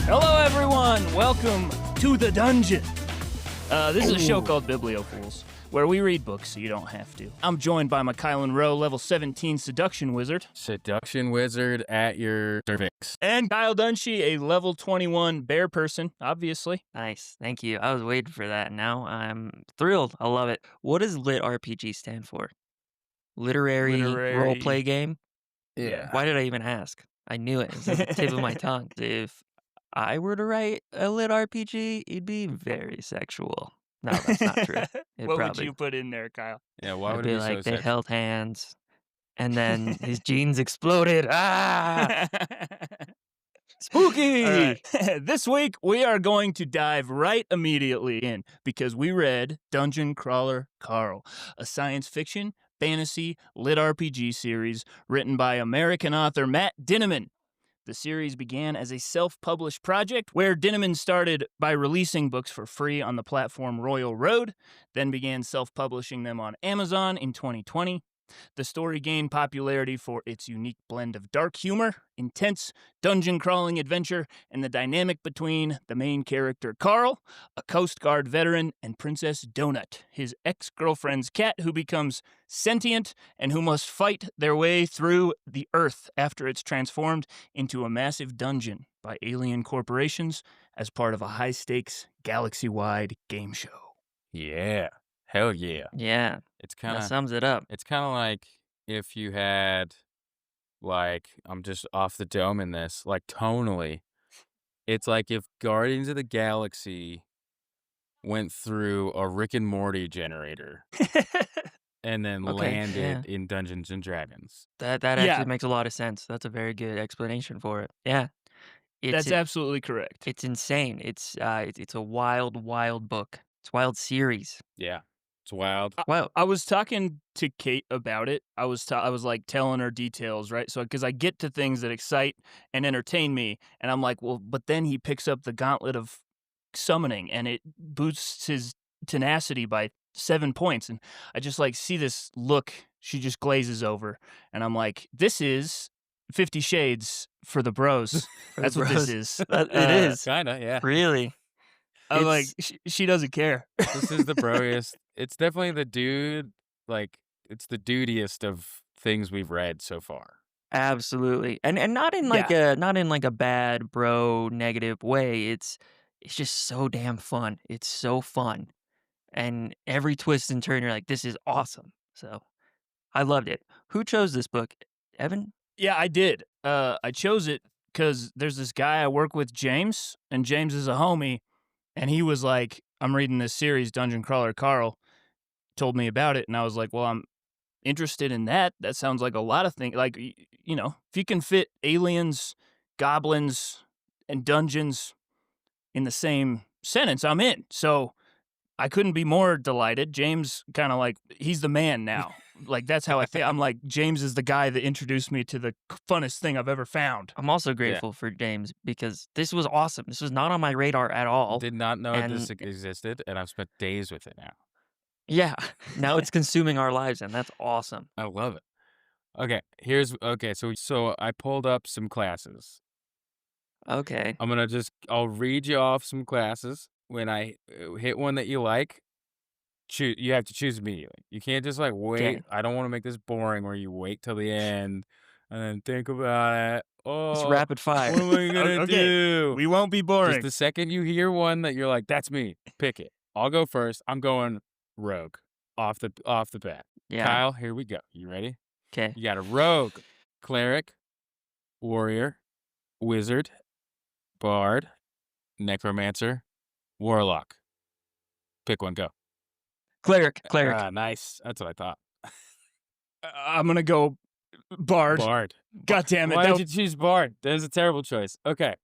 Hello, everyone. Welcome to the dungeon. This is a show called Bibliofools, where we read books so you don't have to. I'm joined by my Kylan Rowe, level 17 seduction wizard. Seduction wizard at your cervix. And Kyle Dunshee, a level 21 bear person, obviously. Nice. Thank you. I was waiting for that. Now I'm thrilled. I love it. What does LitRPG stand for? Literary role-play game? Yeah. Why did I even ask? I knew it. It was at the tip of my tongue. If I were to write a LitRPG, it'd be very sexual. No, that's not true. What would you put in there, Kyle? Yeah, why I'd would be it be like, so they sexual? held hands, and then his genes exploded. Ah! Spooky! All right. This week, we are going to dive right immediately in because we read Dungeon Crawler Carl, a science fiction, fantasy, lit RPG series written by American author Matt Dinniman. The series began as a self-published project where Dinniman started by releasing books for free on the platform Royal Road, then began self-publishing them on Amazon in 2020. The story gained popularity for its unique blend of dark humor, intense dungeon-crawling adventure, and the dynamic between the main character Carl, a Coast Guard veteran, and Princess Donut, his ex-girlfriend's cat who becomes sentient and who must fight their way through the Earth after it's transformed into a massive dungeon by alien corporations as part of a high-stakes, galaxy-wide game show. Yeah. Hell yeah. Yeah, It's kind that of sums it up. it's kind of like if you had I'm just off the dome in this, like tonally. It's like if Guardians of the Galaxy went through a Rick and Morty generator and then Okay, landed in Dungeons and Dragons. That Yeah. actually makes a lot of sense. That's a very good explanation for it. Yeah. That's absolutely correct. It's insane. It's a wild, wild book. It's a wild series. Yeah. It's wild. Wow. I was talking to Kate about it. I was like telling her details, right? So because I get to things that excite and entertain me, and I'm like, well, but then he picks up the gauntlet of summoning, and it boosts his tenacity by 7 points, and I just like see this look. She just glazes over, and I'm like, this is 50 Shades for the bros. That's what this is. It is. Kind of, yeah. Really. I'm like, It's- she doesn't care. This is the broiest. It's definitely the dude, it's the dudiest of things we've read so far. Absolutely. And not in like a bad bro negative way. It's just so damn fun. It's so fun. And every twist and turn you're like, this is awesome. So I loved it. Who chose this book? Evan? Yeah, I did. I chose it because there's this guy I work with, James, and James is a homie, and he was like, I'm reading this series, Dungeon Crawler Carl, told me about it, and I was like, well, I'm interested in that. That sounds like a lot of things. Like, you know, if you can fit aliens, goblins, and dungeons in the same sentence, I'm in. So I couldn't be more delighted. James kind of like, he's the man now. Like, that's how I think. I'm like, James is the guy that introduced me to the funnest thing I've ever found. I'm also grateful for James because this was awesome. This was not on my radar at all. Did not know and- this existed, and I've spent days with it now. Yeah. Now it's consuming our lives, and that's awesome. I love it. Okay, so I pulled up some classes. Okay. I'll read you off some classes. When I hit one that you like, you have to choose immediately. You can't just like wait. Okay. I don't want to make this boring where you wait till the end and then think about it. It's Oh, rapid fire. what am I gonna Okay, do? We won't be boring. Just the second you hear one that you're like, that's me, pick it. I'll go first. I'm going rogue off the bat. Yeah. Kyle, here we go. You ready? Okay. You got a rogue, cleric, warrior, wizard, bard, necromancer, warlock. Pick one, go. Cleric. Ah, nice. That's what I thought. I'm going to go Bard. Bard. God damn it. Why No, did you choose bard? That was a terrible choice. Okay.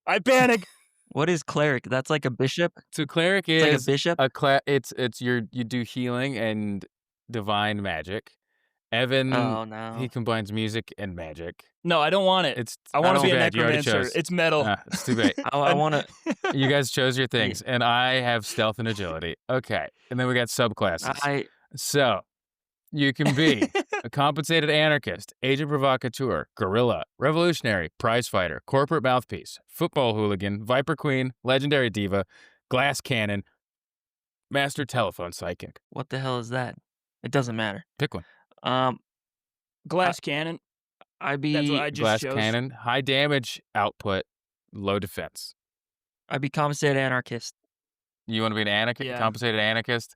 I panic. What is cleric? That's like a bishop? So cleric It's like a is bishop? you do healing and divine magic. Evan, Oh, no. he combines music and magic. No, I don't want it. I want to too be a bad. You already necromancer. chose. It's metal. It's too bad. I want to. You guys chose your things, and I have stealth and agility. Okay, and then we got subclasses. So, You can be a compensated anarchist, agent provocateur, guerrilla, revolutionary, prizefighter, corporate mouthpiece, football hooligan, viper queen, legendary diva, glass cannon, master telephone psychic. What the hell is that? It doesn't matter. Pick one. Um, Glass cannon. I'd That's what I be just Glass chose. cannon, high damage output, low defense. compensated anarchist, You want to be an Yeah. compensated anarchist?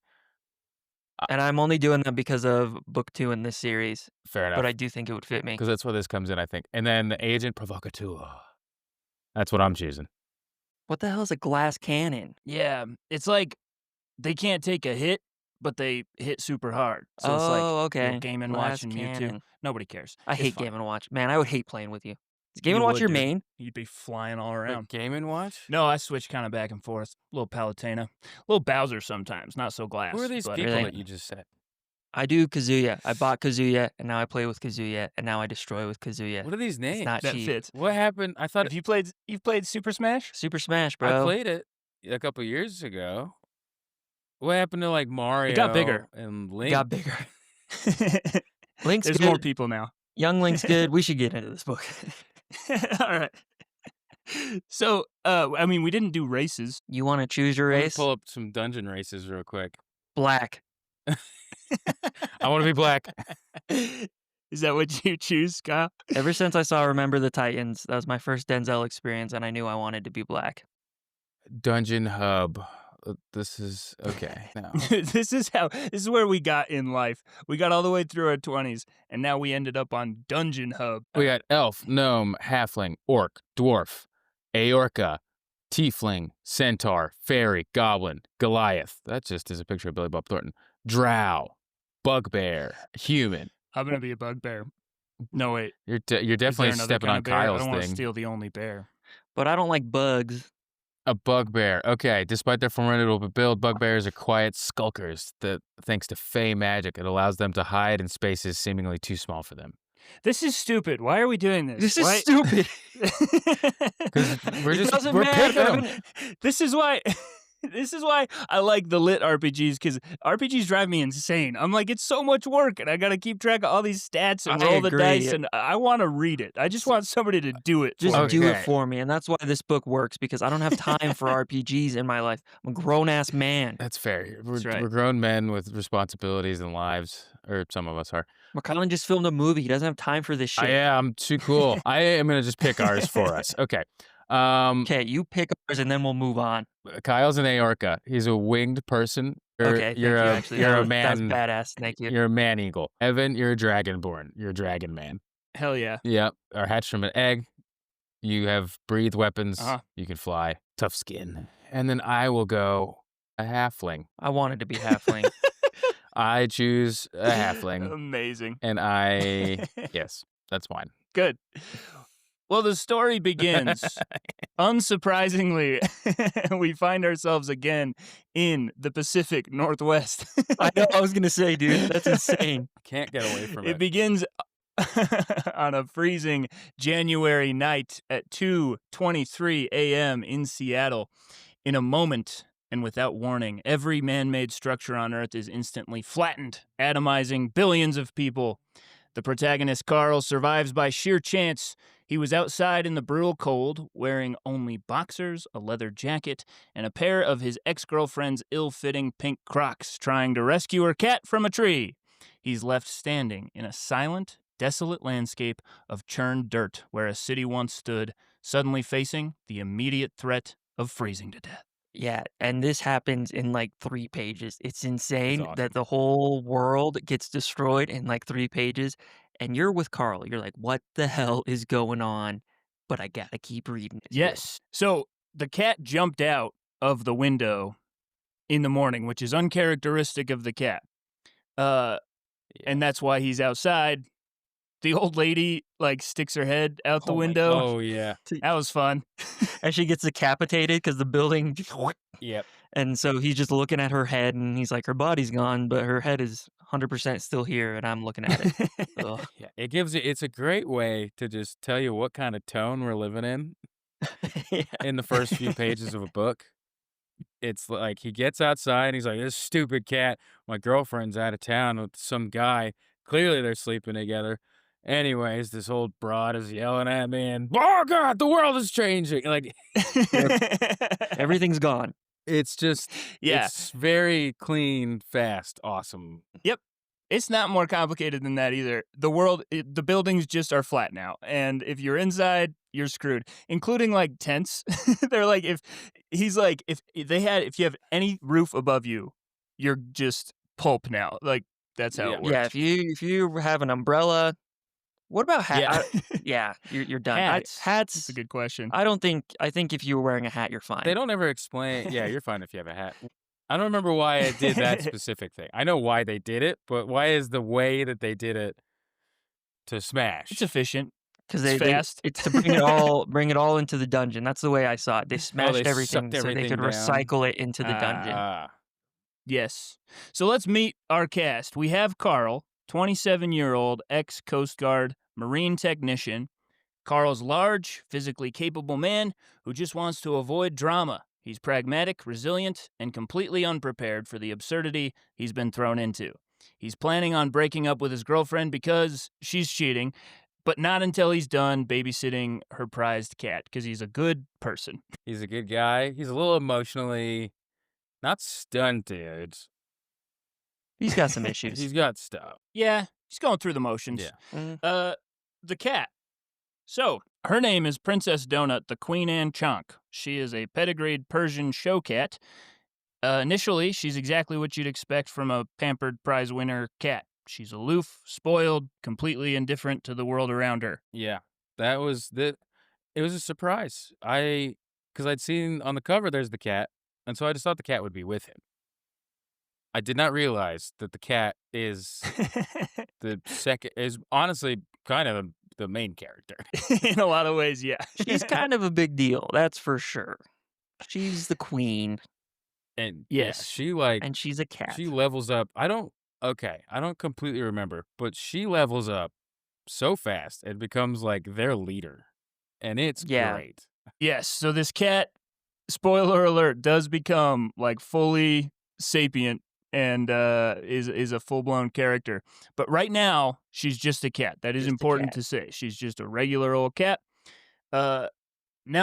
and I'm only doing that because of book 2 in this series. Fair enough. But I do think it would fit me. Because that's where this comes in, I think. And then the agent provocateur. That's what I'm choosing. What the hell is a glass cannon? Yeah, it's like they can't take a hit, but they hit super hard. So it's like okay. Game & Glass Watch and Mewtwo. cannon. Nobody cares. I It's hate fun. Game & Watch. Man, I would hate playing with you. Is Game You & Watch would, your dude. main? You'd be flying all Like around. Game & Watch? No, I switch kind of back and forth. A little Palutena. A little Bowser sometimes. Not so glass. Who are these but- people Really? that you just said? I do Kazuya. I bought Kazuya, and now I play with Kazuya, and now I destroy with Kazuya. What are these names? It's not That cheap. fits. What happened? I thought Have you've played Super Smash? Super Smash, I bro. played it a couple years ago. What happened to like Mario? It got bigger. And It Link. got bigger. Link's There's good. more people now. Young Link's good. We should get into this book. All right. So, I mean, we didn't do races. You want to choose your Let me race? pull up some dungeon races real quick. Black. I want to be black. Is that what you choose, Kyle? Ever since I saw Remember the Titans, that was my first Denzel experience, and I knew I wanted to be black. Dungeon hub. This is okay. No. This is where we got in life. We got all the way through our 20s, and now we ended up on Dungeon Hub. We got elf, gnome, halfling, orc, dwarf, Aorca, tiefling, centaur, fairy, goblin, Goliath. That just is a picture of Billy Bob Thornton. Drow, bugbear, human. I'm gonna be a bugbear. No wait, You're is there definitely another stepping kind on of bear? I Kyle's don't want to thing. steal the only bear. But I don't like bugs. A bugbear. Okay. Despite their formidable build, bugbears are quiet skulkers that, thanks to fey magic, it allows them to hide in spaces seemingly too small for them. This is stupid. Why are we doing this? This is Why- stupid. We're It just doesn't we're matter, picking 'em. Evan. This is why. This is why I like the lit RPGs, because RPGs drive me insane. I'm like, it's so much work, and I got to keep track of all these stats and I roll the agree. dice, and I want to read it. I just want somebody to do it. Just for me. do it Okay. for me. And that's why this book works, because I don't have time for RPGs in my life. I'm a grown-ass man. That's fair. We're, That's right. we're grown men with responsibilities and lives, or some of us are. McCollum just filmed a movie. He doesn't have time for this shit. I'm too cool. I am going to just pick ours for us. Okay. Okay, you pick ours, and then we'll move on. Kyle's an Aorca. He's a winged person. Okay, thank you're you, a, actually. You're a That's man. badass. Thank you. You're a man eagle. Evan, you're a dragonborn. You're a dragon man. Hell yeah. Yep. Or hatched from an egg. You have breathe weapons. Uh-huh. You can fly. Tough skin. And then I will go a halfling. I wanted to be halfling. I choose a halfling. Amazing. And I, yes, that's mine. Good. Well, the story begins. Unsurprisingly, we find ourselves again in the Pacific Northwest. I know. I was gonna say, dude, that's insane. Can't get away from It it. begins on a freezing January night at 2:23 a.m. in Seattle. In a moment and without warning, every man-made structure on Earth is instantly flattened, atomizing billions of people. The protagonist, Carl, survives by sheer chance. He was outside in the brutal cold, wearing only boxers, a leather jacket, and a pair of his ex-girlfriend's ill-fitting pink Crocs, trying to rescue her cat from a tree. He's left standing in a silent, desolate landscape of churned dirt where a city once stood, suddenly facing the immediate threat of freezing to death. Yeah, and this happens in like 3 pages. It's insane awesome. that the whole world gets destroyed in like 3 pages, and you're with Carl. You're like, what the hell is going on? But I gotta keep reading. It's good. Yes. So the cat jumped out of the window in the morning, which is uncharacteristic of the cat. And that's why he's outside. The old lady like sticks her head out the Oh my window. Oh, yeah. That was fun. And she gets decapitated because the building. Yep. And so he's just looking at her head, and he's like, her body's gone, but her head is 100% still here, and I'm looking at it. Ugh. Yeah. It gives you, it's a great way to just tell you what kind of tone we're living in Yeah. the first few pages of a book. It's like he gets outside and he's like, "This stupid cat. My girlfriend's out of town with some guy. Clearly they're sleeping together." Anyways, this old broad is yelling at me and, "Oh god, the world is changing." Like, you know, Everything's gone. it's just Yeah. it's very clean, fast, awesome. Yep. It's not more complicated than that either. The buildings just are flat now, and if you're inside, you're screwed, including like tents. They're like if you have any roof above you, you're just pulp now. Like that's how Yeah. it Yeah, works. if you have an umbrella, what about hat? Yeah. Yeah, you're done. That's a Hats. good question. I think if you were wearing a hat, you're They fine. don't ever explain. Yeah, you're fine if you have a hat. I don't remember why I did that specific thing. I know why they did it, but why is the way that they did it to It's smash? efficient. Because It's they fast. it's to bring it all into the dungeon. That's the way I saw it. They Oh, they smashed sucked everything so they everything could down. recycle it into the dungeon. Ah, Yes. So let's meet our cast. We have Carl, 27-year-old ex Coast Guard Marine technician. Carl's large, physically capable man who just wants to avoid drama. He's pragmatic, resilient, and completely unprepared for the absurdity he's been thrown into. He's planning on breaking up with his girlfriend because she's cheating, but not until he's done babysitting her prized cat, because he's a good person. he's a good guy. He's a little emotionally not stunted. He's got some issues. He's got stuff. Yeah, he's going through the motions. Yeah. Mm. The cat. So, her name is Princess Donut, the Queen Anne Chonk. She is a pedigreed Persian show cat. Initially, she's exactly what you'd expect from a pampered prize winner cat. She's aloof, spoiled, completely indifferent to the world around her. Yeah. That was the it was a surprise. Cuz I'd seen on the cover there's the cat, and so I just thought the cat would be with him. I did not realize that the cat is honestly kind of the main character. In a lot of ways, yeah. She's kind of a big deal, that's for sure. She's the queen, And yeah, Yes. and she's a cat. she levels up. I don't completely remember, but she levels up so fast and becomes like their leader. And it's Yeah. great. Yes, so this cat, spoiler alert, does become like fully sapient and is a full-blown character. But right now, she's just a cat. That is Just a important cat. to say. She's just a regular old cat. Now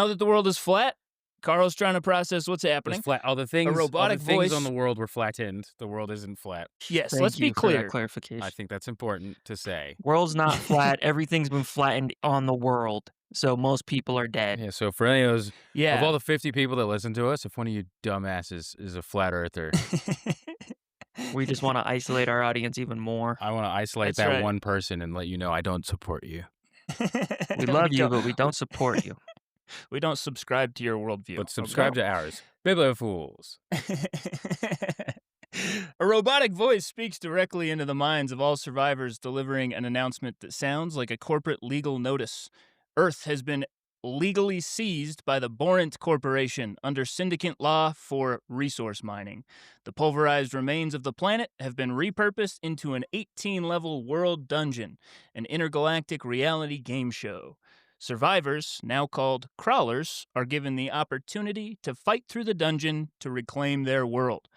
that the world is flat, Carl's trying to process what's It's happening. flat. All the robotic things on voice- the world were flattened. The world isn't flat. Yes, Thank let's be you for that clear. clarification. I think that's important to say. World's not flat. Everything's been flattened on the world, so most people are dead. Yeah, so for any of those Yeah. of all the 50 people that listen to us, if one of you dumbasses is a flat earther, We just want to isolate our audience even more. I want to isolate That's that right. one person and let you know I don't support you. We love you, but we don't support you. We don't subscribe to your worldview. But subscribe to ours. Biblo Fools. A robotic voice speaks directly into the minds of all survivors, delivering an announcement that sounds like a corporate legal notice. Earth has been legally seized by the Borant Corporation under syndicate law for resource mining. The pulverized remains of the planet have been repurposed into an 18-level world dungeon, an intergalactic reality game show. Survivors, now called crawlers, are given the opportunity to fight through the dungeon to reclaim their world.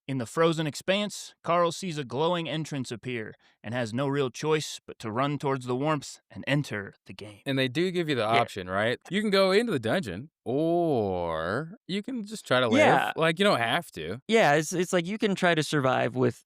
In the frozen expanse, Carl sees a glowing entrance appear and has no real choice but to run towards the warmth and enter the game. And they do give you the option, right? You can go into the dungeon or you can just try to live. Yeah. Like, you don't have to. Yeah, it's like you can try to survive with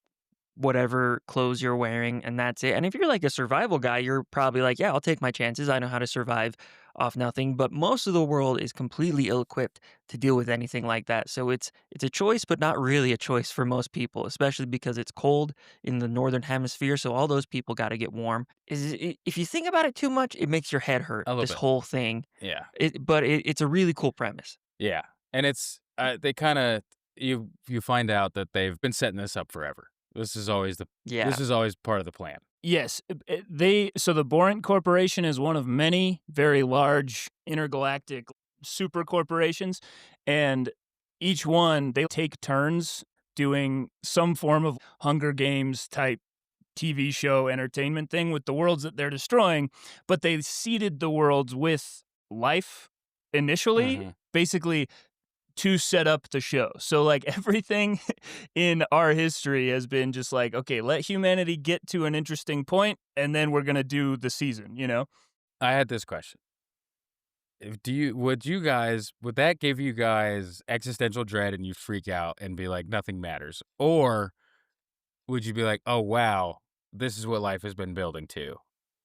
whatever clothes you're wearing, and that's it. And if you're like a survival guy, you're probably like, yeah, I'll take my chances. I know how to survive off nothing. But most of the world is completely ill-equipped to deal with anything like that. So it's a choice, but not really a choice for most people, especially because it's cold in the northern hemisphere. So all those people got to get warm. If you think about it too much, it makes your head hurt. A little This bit. whole thing. Yeah. But it's a really cool premise. Yeah. And it's, they kind of, you find out that they've been setting this up forever. This is always Yeah. this is always part of the plan. Yes, so the Borant Corporation is one of many very large intergalactic super corporations, and each one, they take turns doing some form of Hunger Games type TV show entertainment thing with the worlds that they're destroying, but they seeded the worlds with life initially. Mhm. Basically, to set up the show. So like everything in our history has been just like, okay, let humanity get to an interesting point and then we're going to do the season, you know? I had this question. Would that give you guys existential dread and you freak out and be like, nothing matters? Or would you be like, oh, wow, this is what life has been building to?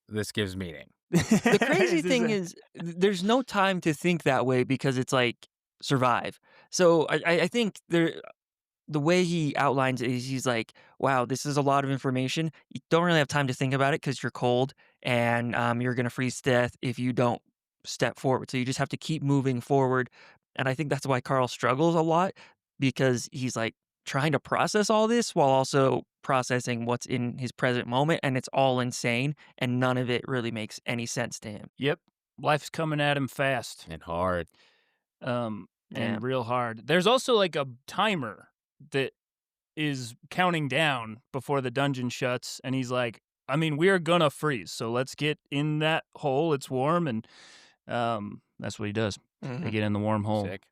This gives meaning. The crazy Is this thing is there's no time to think that way because it's like survive. So I think the way he outlines it is he's like, wow, this is a lot of information. You don't really have time to think about it because you're cold and you're going to freeze to death if you don't step forward. So you just have to keep moving forward. And I think that's why Carl struggles a lot because he's like trying to process all this while also processing what's in his present moment. And it's all insane. And none of it really makes any sense to him. Yep. Life's coming at him fast. And hard. And Yeah. real hard. There's also like a timer that is counting down before the dungeon shuts, and he's like, I mean, we're gonna freeze, so let's get in that hole. It's warm, and that's what he does. They Mhm. get in the warm hole. Sick.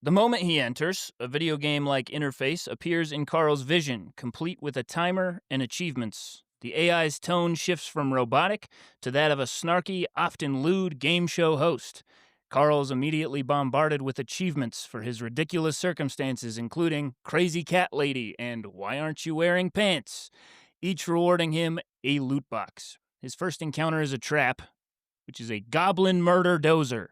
The moment he enters, a video game-like interface appears in Carl's vision, complete with a timer and achievements. The AI's tone shifts from robotic to that of a snarky, often lewd game show host. Carl is immediately bombarded with achievements for his ridiculous circumstances, including Crazy Cat Lady and Why Aren't You Wearing Pants? Each rewarding him a loot box. His first encounter is a trap, which is a goblin murder dozer,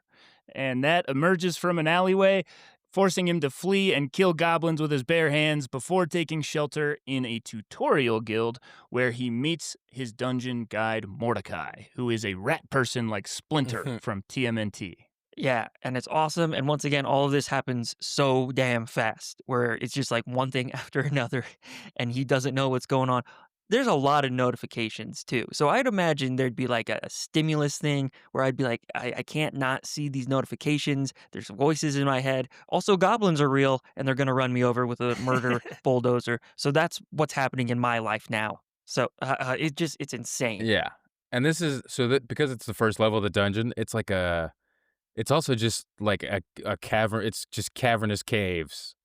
and that emerges from an alleyway, forcing him to flee and kill goblins with his bare hands before taking shelter in a tutorial guild where he meets his dungeon guide Mordecai, who is a rat person like Splinter from TMNT. Yeah, and it's awesome. And once again, all of this happens so damn fast where it's just like one thing after another and he doesn't know what's going on. There's a lot of notifications too. So I'd imagine there'd be like a stimulus thing where I'd be like, I can't not see these notifications. There's voices in my head. Also, goblins are real and they're going to run me over with a murder bulldozer. So that's what's happening in my life now. So it's insane. Yeah. And this is because it's the first level of the dungeon, it's also just like a cavern. It's just cavernous caves,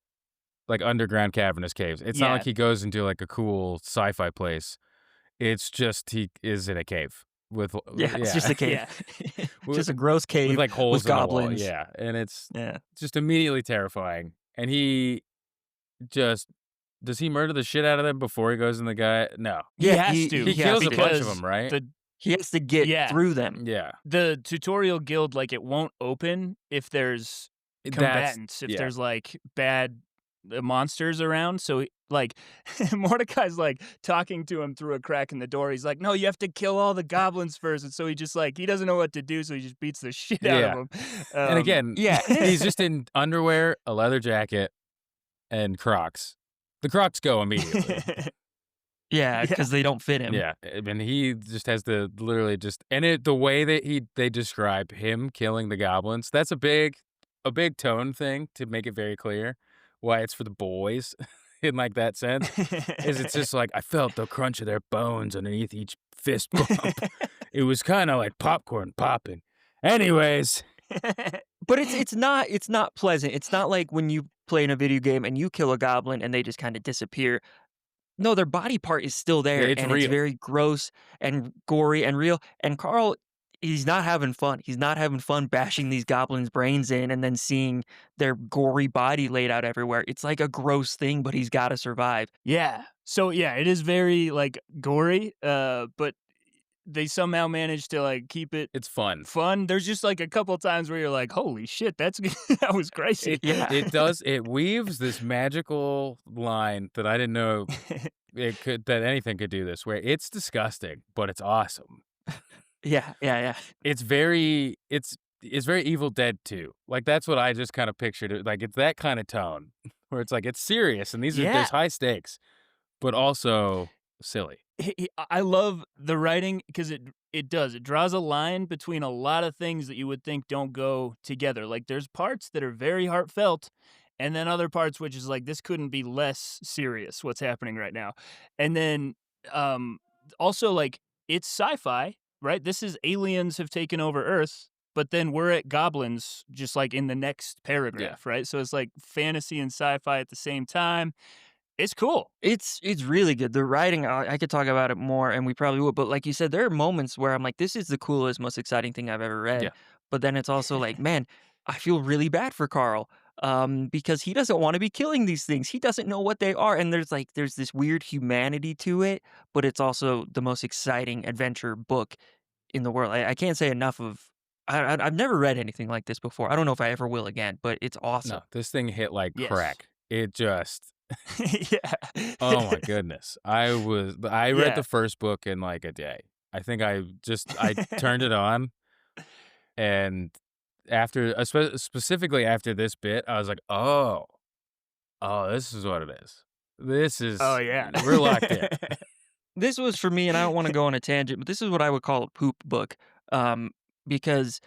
like underground cavernous caves. It's not Yeah. like he goes into like a cool sci-fi place. It's just he is in a cave with Yeah, it's just a cave. Yeah. Just a gross cave with like holes with in the wall. goblins. Yeah, and it's Yeah. just immediately terrifying. And he just does he murder the shit out of them before he goes in the guy? No, He Yeah, has to. he he kills has a to. bunch of because them, right? The He has to get Yeah. through them. Yeah, the tutorial guild, like, it won't open if there's combatants, if yeah. there's like bad monsters around. So like Mordecai's like talking to him through a crack in the door. He's like, no, you have to kill all the goblins first. And so he just like, he doesn't know what to do. So he just beats the shit out Yeah. of them. And again, yeah. he's just in underwear, a leather jacket, and Crocs. The Crocs go immediately. Yeah, Yeah. because they don't fit him. Yeah, I mean, he just has to literally just the way that they describe him killing the goblins. That's a big tone thing to make it very clear why it's for the boys in like that sense. Is it's just like I felt the crunch of their bones underneath each fist bump. It was kind of like popcorn popping. Anyways, But it's not pleasant. It's not like when you play in a video game and you kill a goblin and they just kind of disappear. No, their body part is still there, Yeah, it's and real. it's very gross and gory and real. And Carl, he's not having fun. He's not having fun bashing these goblins' brains in and then seeing their gory body laid out everywhere. It's like a gross thing, but he's got to survive. Yeah. So yeah, it is very like gory, but they somehow managed to like keep it it's fun. fun. There's just like a couple times where you're like, holy shit, that's that was crazy. Yeah. It weaves this magical line that I didn't know that anything could do this, where it's disgusting, but it's awesome. Yeah. It's very Evil Dead 2. Like that's what I just kind of pictured it. Like it's that kind of tone where it's like it's serious and Yeah. there's high stakes, but also silly. I love the writing because it draws a line between a lot of things that you would think don't go together. Like there's parts that are very heartfelt, and then other parts which is like this couldn't be less serious. What's happening right now, and then also like it's sci-fi, right? This is aliens have taken over Earth. but then we're at goblins just like in the next Yeah. paragraph, right? So it's like fantasy and sci-fi at the same time. It's cool. It's really good. The writing, I could talk about it more, and we probably would. But like you said, there are moments where I'm like, this is the coolest, most exciting thing I've ever read. Yeah. But then it's also like, man, I feel really bad for Carl, because he doesn't want to be killing these things. He doesn't know what they are, and there's this weird humanity to it. But it's also the most exciting adventure book in the world. I can't say enough of. I've never read anything like this before. I don't know if I ever will again, but it's awesome. No, this thing hit like Yes. crack. It just Yeah. oh my goodness. I read Yeah. the first book in like a day. I turned it on and after specifically after this bit, I was like, "Oh, oh, this is what it is. This Oh, is yeah. we're locked in." This was for me, and I don't wanna go on a tangent, but this is what I would call a poop book, because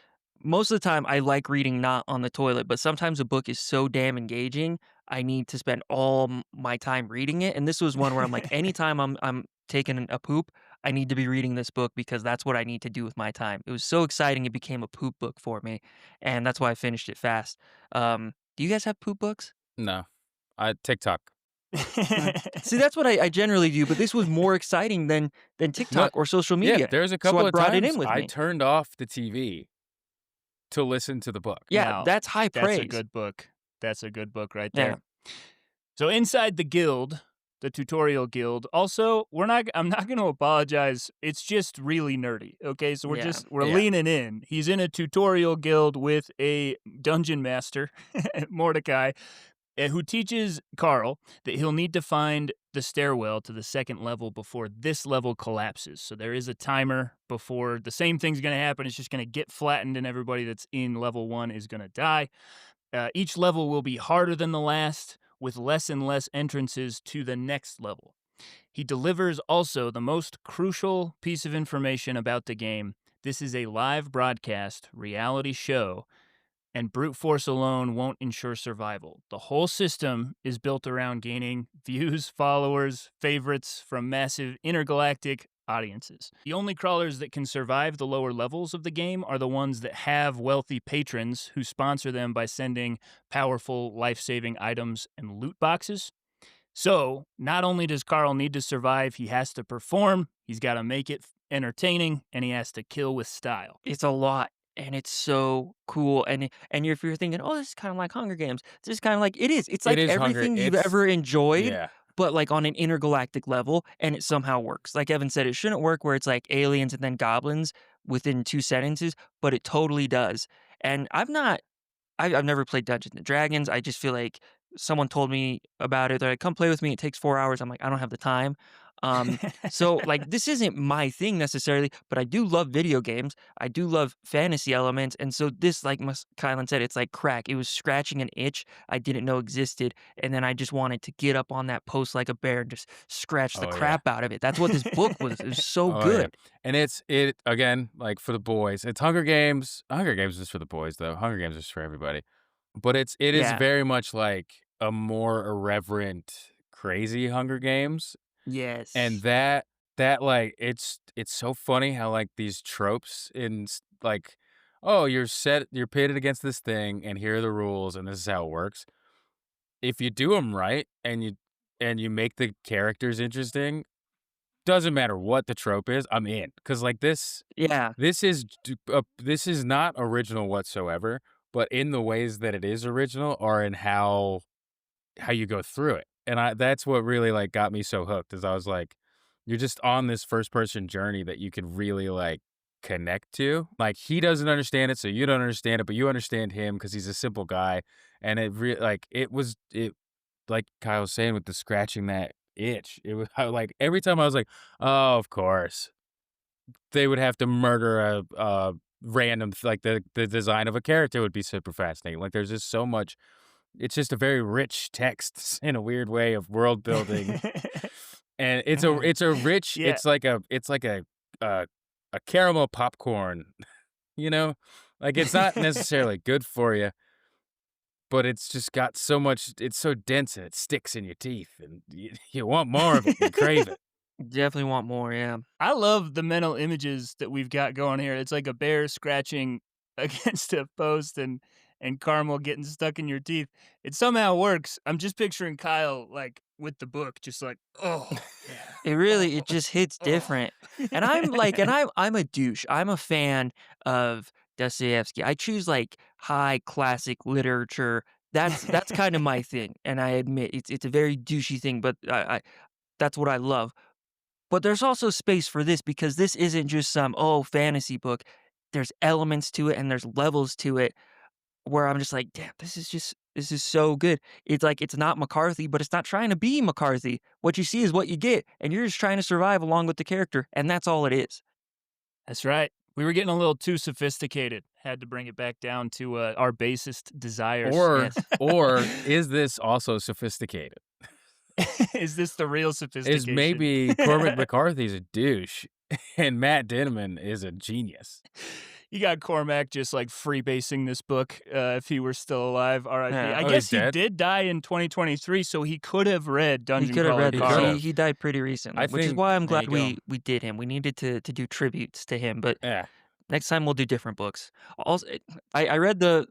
most of the time I like reading not on the toilet, but sometimes a book is so damn engaging, I need to spend all my time reading it, and this was one where I'm like, anytime I'm taking a poop, I need to be reading this book because that's what I need to do with my time. It was so exciting, it became a poop book for me, and that's why I finished it fast. Do you guys have poop books? No. I TikTok. See, that's what I generally do, but this was more exciting than No. TikTok or social Yeah, media, there's a so I couple of brought it in times with I me. turned off the TV to listen to the book. Yeah, Now, that's high that's a praise. good book. That's a good book right Yeah, there. So inside the guild, the tutorial guild, also, I'm not going to apologize. It's just really nerdy. Okay? So yeah. we're Yeah. leaning in. He's in a tutorial guild with a dungeon master, Mordecai, who teaches Carl that he'll need to find the stairwell to the second level before this level collapses. So there is a timer before the same thing's going to happen. It's just going to get flattened, and everybody that's in level 1 is going to die. Each level will be harder than the last, with less and less entrances to the next level. He delivers also the most crucial piece of information about the game. This is a live broadcast reality show, and brute force alone won't ensure survival. The whole system is built around gaining views, followers, favorites from massive intergalactic audiences. The only crawlers that can survive the lower levels of the game are the ones that have wealthy patrons who sponsor them by sending powerful, life saving items and loot boxes. So, not only does Carl need to survive, he has to perform, he's got to make it entertaining, and he has to kill with style. It's a lot, and it's so cool, and if you're thinking, "Oh, this is kinda like Hunger Games," this is kinda like it is. It's It like is Hunger everything you've it's ever enjoyed, yeah. but, like, on an intergalactic level, and it somehow works. Like Evan said, it shouldn't work where it's like aliens and then goblins within 2 sentences, but it totally does. And I've never played Dungeons& and Dragons. I just feel like someone told me about it. They're like, "Come play with me. It takes 4 hours." I'm like, "I don't have the time." So, like, this isn't my thing necessarily, but I do love video games. I do love fantasy elements, and so this, like Kylan said, it's like crack. It was scratching an itch I didn't know existed, and then I just wanted to get up on that post like a bear and just scratch the Oh, yeah. crap out of it. That's what this book was. It was so Oh, yeah. good. And it again, like, for the boys. It's Hunger Games. Hunger Games is for the boys, though. Hunger Games is for everybody. But it is Yeah. very much like a more irreverent, crazy Hunger Games. And Yes. that, like, it's so funny how, like, these tropes like, "Oh, you're pitted against this thing, and here are the rules, and this is how it works." If you do them right and you make the characters interesting, doesn't matter what the trope is, I'm in. 'Cause, like, Yeah. this is not original whatsoever, but in the ways that it is original are in how you go through it. And that's what really, like, got me so hooked is I was like, you're just on this first person journey that you can really, like, connect to. Like, he doesn't understand it, so you don't understand it, but you understand him because he's a simple guy. And it like Kyle was saying with the scratching that itch, it was like every time I was like, oh, of course. They would have to murder a random like the design of a character would be super fascinating. Like there's just so much it's just a very rich text in a weird way of world building. And it's a rich Yeah. it's like a caramel popcorn, you know? Like it's not necessarily good for you, but it's just got so much it's so dense and it sticks in your teeth and you want more of it. You crave it. Definitely want more, yeah. I love the mental images that we've got going here. It's like a bear scratching against a post and caramel getting stuck in your teeth. It somehow works. I'm just picturing Kyle like with the book, just like, oh yeah, It really it oh, just hits oh. different. And I'm like I'm a douche. I'm a fan of Dostoevsky. I choose like high classic literature. That's kind of my thing. And I admit it's a very douchey thing, but I that's what I love. But there's also space for this because this isn't just some fantasy book. There's elements to it and there's levels to it where I'm just like, "Damn, this is so good." It's like, it's not McCarthy, but it's not trying to be McCarthy. What you see is what you get, and you're just trying to survive along with the character, and that's all it is. That's right. We were getting a little too sophisticated. Had to bring it back down to our basest desires. Yes. Or is this also sophisticated? Is this the real Is sophistication? maybe Cormac McCarthy's a douche and Matt Dinniman is a genius? You got Cormac just like freebasing this book if he were still alive. R.I.P. Yeah. I Oh, he's guess he dead? did die in 2023, so he could have read He Dungeon could have Crawler read it. He Carl. could've. He died pretty recently, I which is think why I'm there glad you go. we did him. We needed to do tributes to him, but Yeah. next time we'll do different books. Also, I read the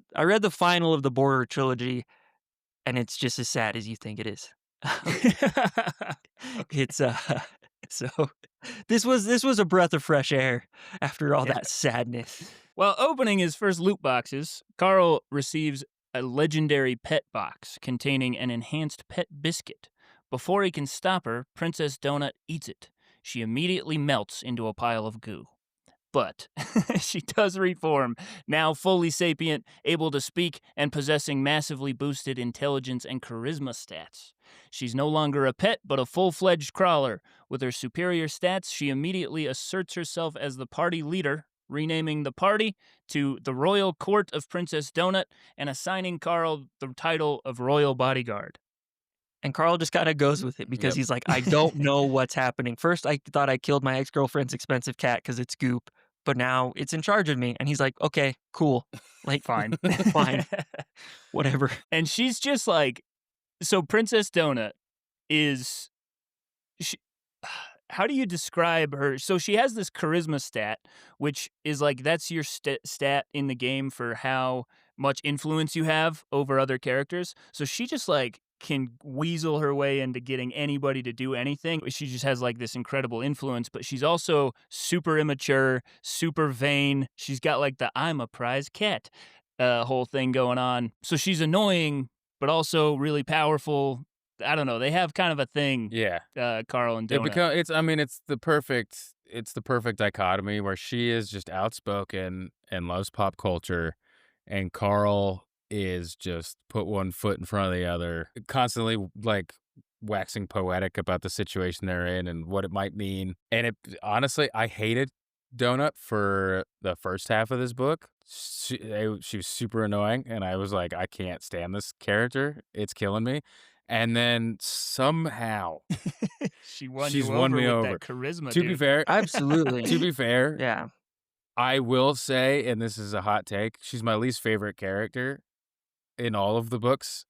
final of the Border trilogy, and it's just as sad as you think it is. Okay. It's, so this was a breath of fresh air after all Yeah. that sadness. Well, opening his first loot boxes, Carl receives a legendary pet box containing an enhanced pet biscuit. Before he can stop her, Princess Donut eats it. She immediately melts into a pile of goo. But she does reform, now fully sapient, able to speak, and possessing massively boosted intelligence and charisma stats. She's no longer a pet, but a full-fledged crawler. With her superior stats, she immediately asserts herself as the party leader, renaming the party to the Royal Court of Princess Donut and assigning Carl the title of Royal Bodyguard. And Carl just kinda goes with it because Yep. he's like, "I don't know what's happening. First, I thought I killed my ex-girlfriend's expensive cat because it's goop, but now it's in charge of me." And he's like, "Okay, cool. Like, Fine. fine, whatever." And she's just like, so Princess Donut is she, how do you describe her? So she has this charisma stat, which is like that's your stat in the game for how much influence you have over other characters. So she just like can weasel her way into getting anybody to do anything. She just has like this incredible influence, but she's also super immature, super vain. She's got like the I'm a prize cat whole thing going on. So she's annoying, but also really powerful. I don't know. They have kind of a thing, Yeah. Carl and It Donut. it's I mean, it's the perfect dichotomy where she is just outspoken and loves pop culture, and Carl is just put one foot in front of the other, constantly like waxing poetic about the situation they're in and what it might mean. And it honestly, I hated Donut for the first half of this book. She was super annoying, and I was like, I can't stand this character. It's killing me. And then somehow She won she's you won over me with over. that charisma, To dude. be fair, Absolutely. to be fair, Yeah. I will say, and this is a hot take, she's my least favorite character in all of the books.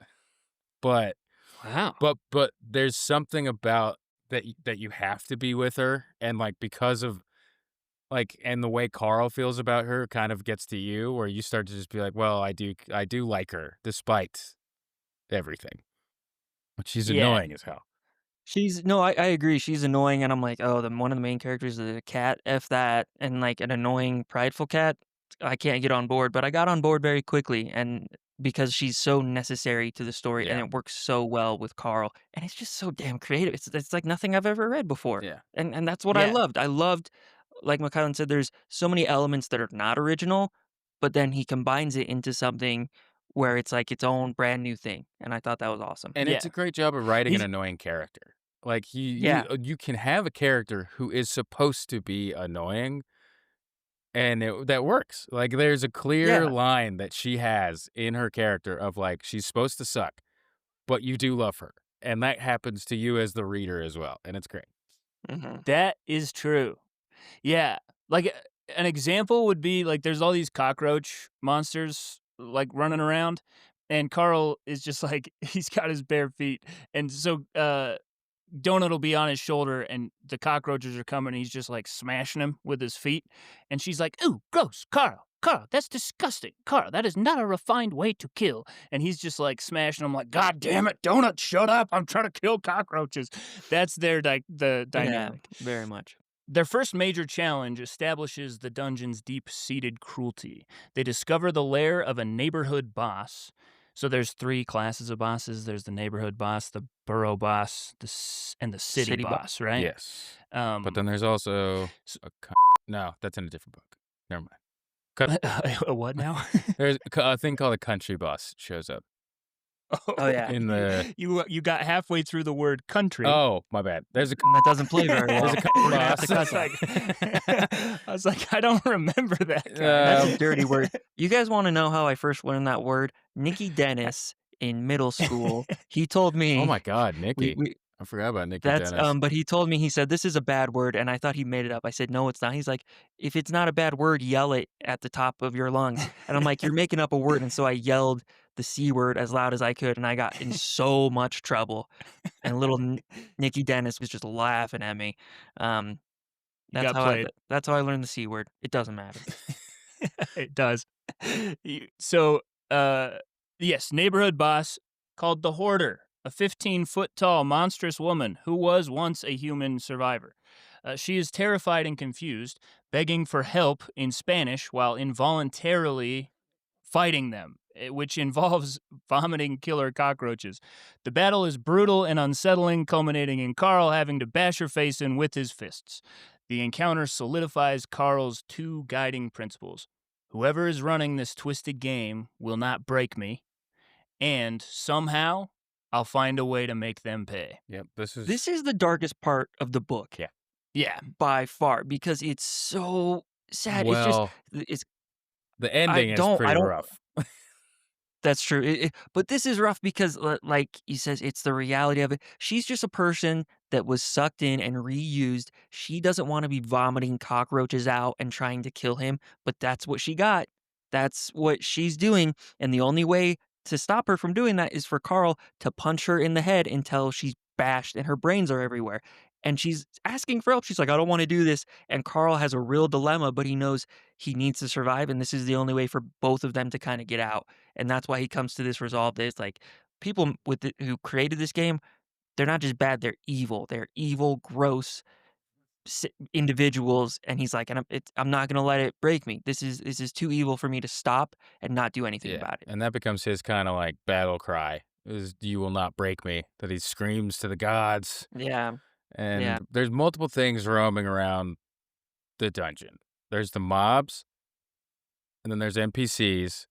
But Wow. but there's something about that you have to be with her, and like because of like and the way Carl feels about her kind of gets to you, where you start to just be like, well, I do like her despite everything, but she's Yeah. annoying as hell. She's no, I agree. She's annoying, and I'm like, oh, the one of the main characters is a cat. F that, and like an annoying, prideful cat. I can't get on board, but I got on board very quickly, and because she's so necessary to the story, and Yeah, it works so well with Carl, and it's just so damn creative. It's like nothing I've ever read before, yeah. and that's what I Yeah. loved. I loved, like McCullen said, there's so many elements that are not original, but then he combines it into something where it's like its own brand new thing, and I thought that was awesome. And Yeah. it's a great job of writing an He's annoying character. Like Yeah, you can have a character who is supposed to be annoying, and that works. Like there's a clear yeah. line that she has in her character of like she's supposed to suck, but you do love her, and that happens to you as the reader as well, and it's great. Mhm. that is true. Yeah. Like an example would be like there's all these cockroach monsters like running around and Carl is just like he's got his bare feet and so Donut will be on his shoulder and the cockroaches are coming and he's just like smashing him with his feet and she's like, "Ooh, gross, Carl. Carl, that's disgusting. Carl, that is not a refined way to kill. And he's just like smashing them like, God damn it, Donut, shut up. I'm trying to kill cockroaches. That's the Yeah, dynamic. very much. Their first major challenge establishes the dungeon's deep-seated cruelty. They discover the lair of a neighborhood boss. So there's 3 classes of bosses. There's the neighborhood boss, the borough boss, and the city City boss. boss, right? Yes. But Um, then there's also s- no, that's in a different book. Never mind. a what now? There's a thing called a country boss shows up Oh, yeah. in the. You got halfway through the word country. Oh, my bad. There's a. That doesn't play very well. There's a country We're gonna have boss. to cut I was that. I was like, I don't remember that guy. That's a dirty word. You guys want to know how I first learned that word? Nikki Dennis in middle school. He told me. Oh my God, Nikki! we I forgot about Nikki That's Dennis. but he told me, he said, "This is a bad word," and I thought he made it up. I said, "No, it's not." He's like, "If it's not a bad word, yell it at the top of your lungs." And I'm like, "You're making up a word." And so I yelled the C word as loud as I could, and I got in so much trouble. And little Nikki Dennis was just laughing at me. Um, You got played. that's how I learned the C word. It doesn't matter. It does. So, yes, neighborhood boss called the Hoarder, a 15-foot tall monstrous woman who was once a human survivor. She is terrified and confused, begging for help in Spanish while involuntarily fighting them, which involves vomiting killer cockroaches. The battle is brutal and unsettling, culminating in Carl having to bash her face in with his fists. The encounter solidifies Carl's 2 guiding principles. Whoever is running this twisted game will not break me, and somehow I'll find a way to make them pay. Yep. This is the darkest part of the book. Yeah. Yeah. By far, because it's so sad. Well, It's the ending is I pretty don't rough. That's true. But this is rough because, like he says, it's the reality of it. She's just a person that was sucked in and reused. She doesn't want to be vomiting cockroaches out and trying to kill him, but that's what she got. That's what she's doing. And the only way to stop her from doing that is for Carl to punch her in the head until she's bashed and her brains are everywhere. And she's asking for help. She's like, I don't want to do this. And Carl has a real dilemma, but he knows he needs to survive. And this is the only way for both of them to kind of get out. And that's why he comes to this resolve that it's like people who created this game, they're not just bad, they're evil. They're evil, gross individuals. And he's like, and I'm not going to let it break me. This is too evil for me to stop and not do anything about it. And that becomes his kind of like battle cry is "You will not break me," that he screams to the gods. Yeah. And Yeah. there's multiple things roaming around the dungeon. There's the mobs, and then there's NPCs,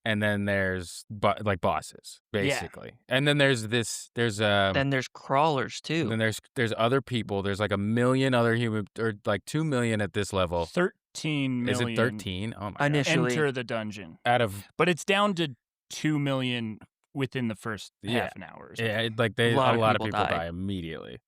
and then there's like bosses, basically. And then there's Then there's crawlers too. then there's other people. There's like 1 million other human, or like 2 million at this level. 13 million. Is it 13? Oh my god! Initially. Enter the dungeon. But it's down to 2 million within the first Yeah. half an hour. Or something. yeah, a lot of people die immediately,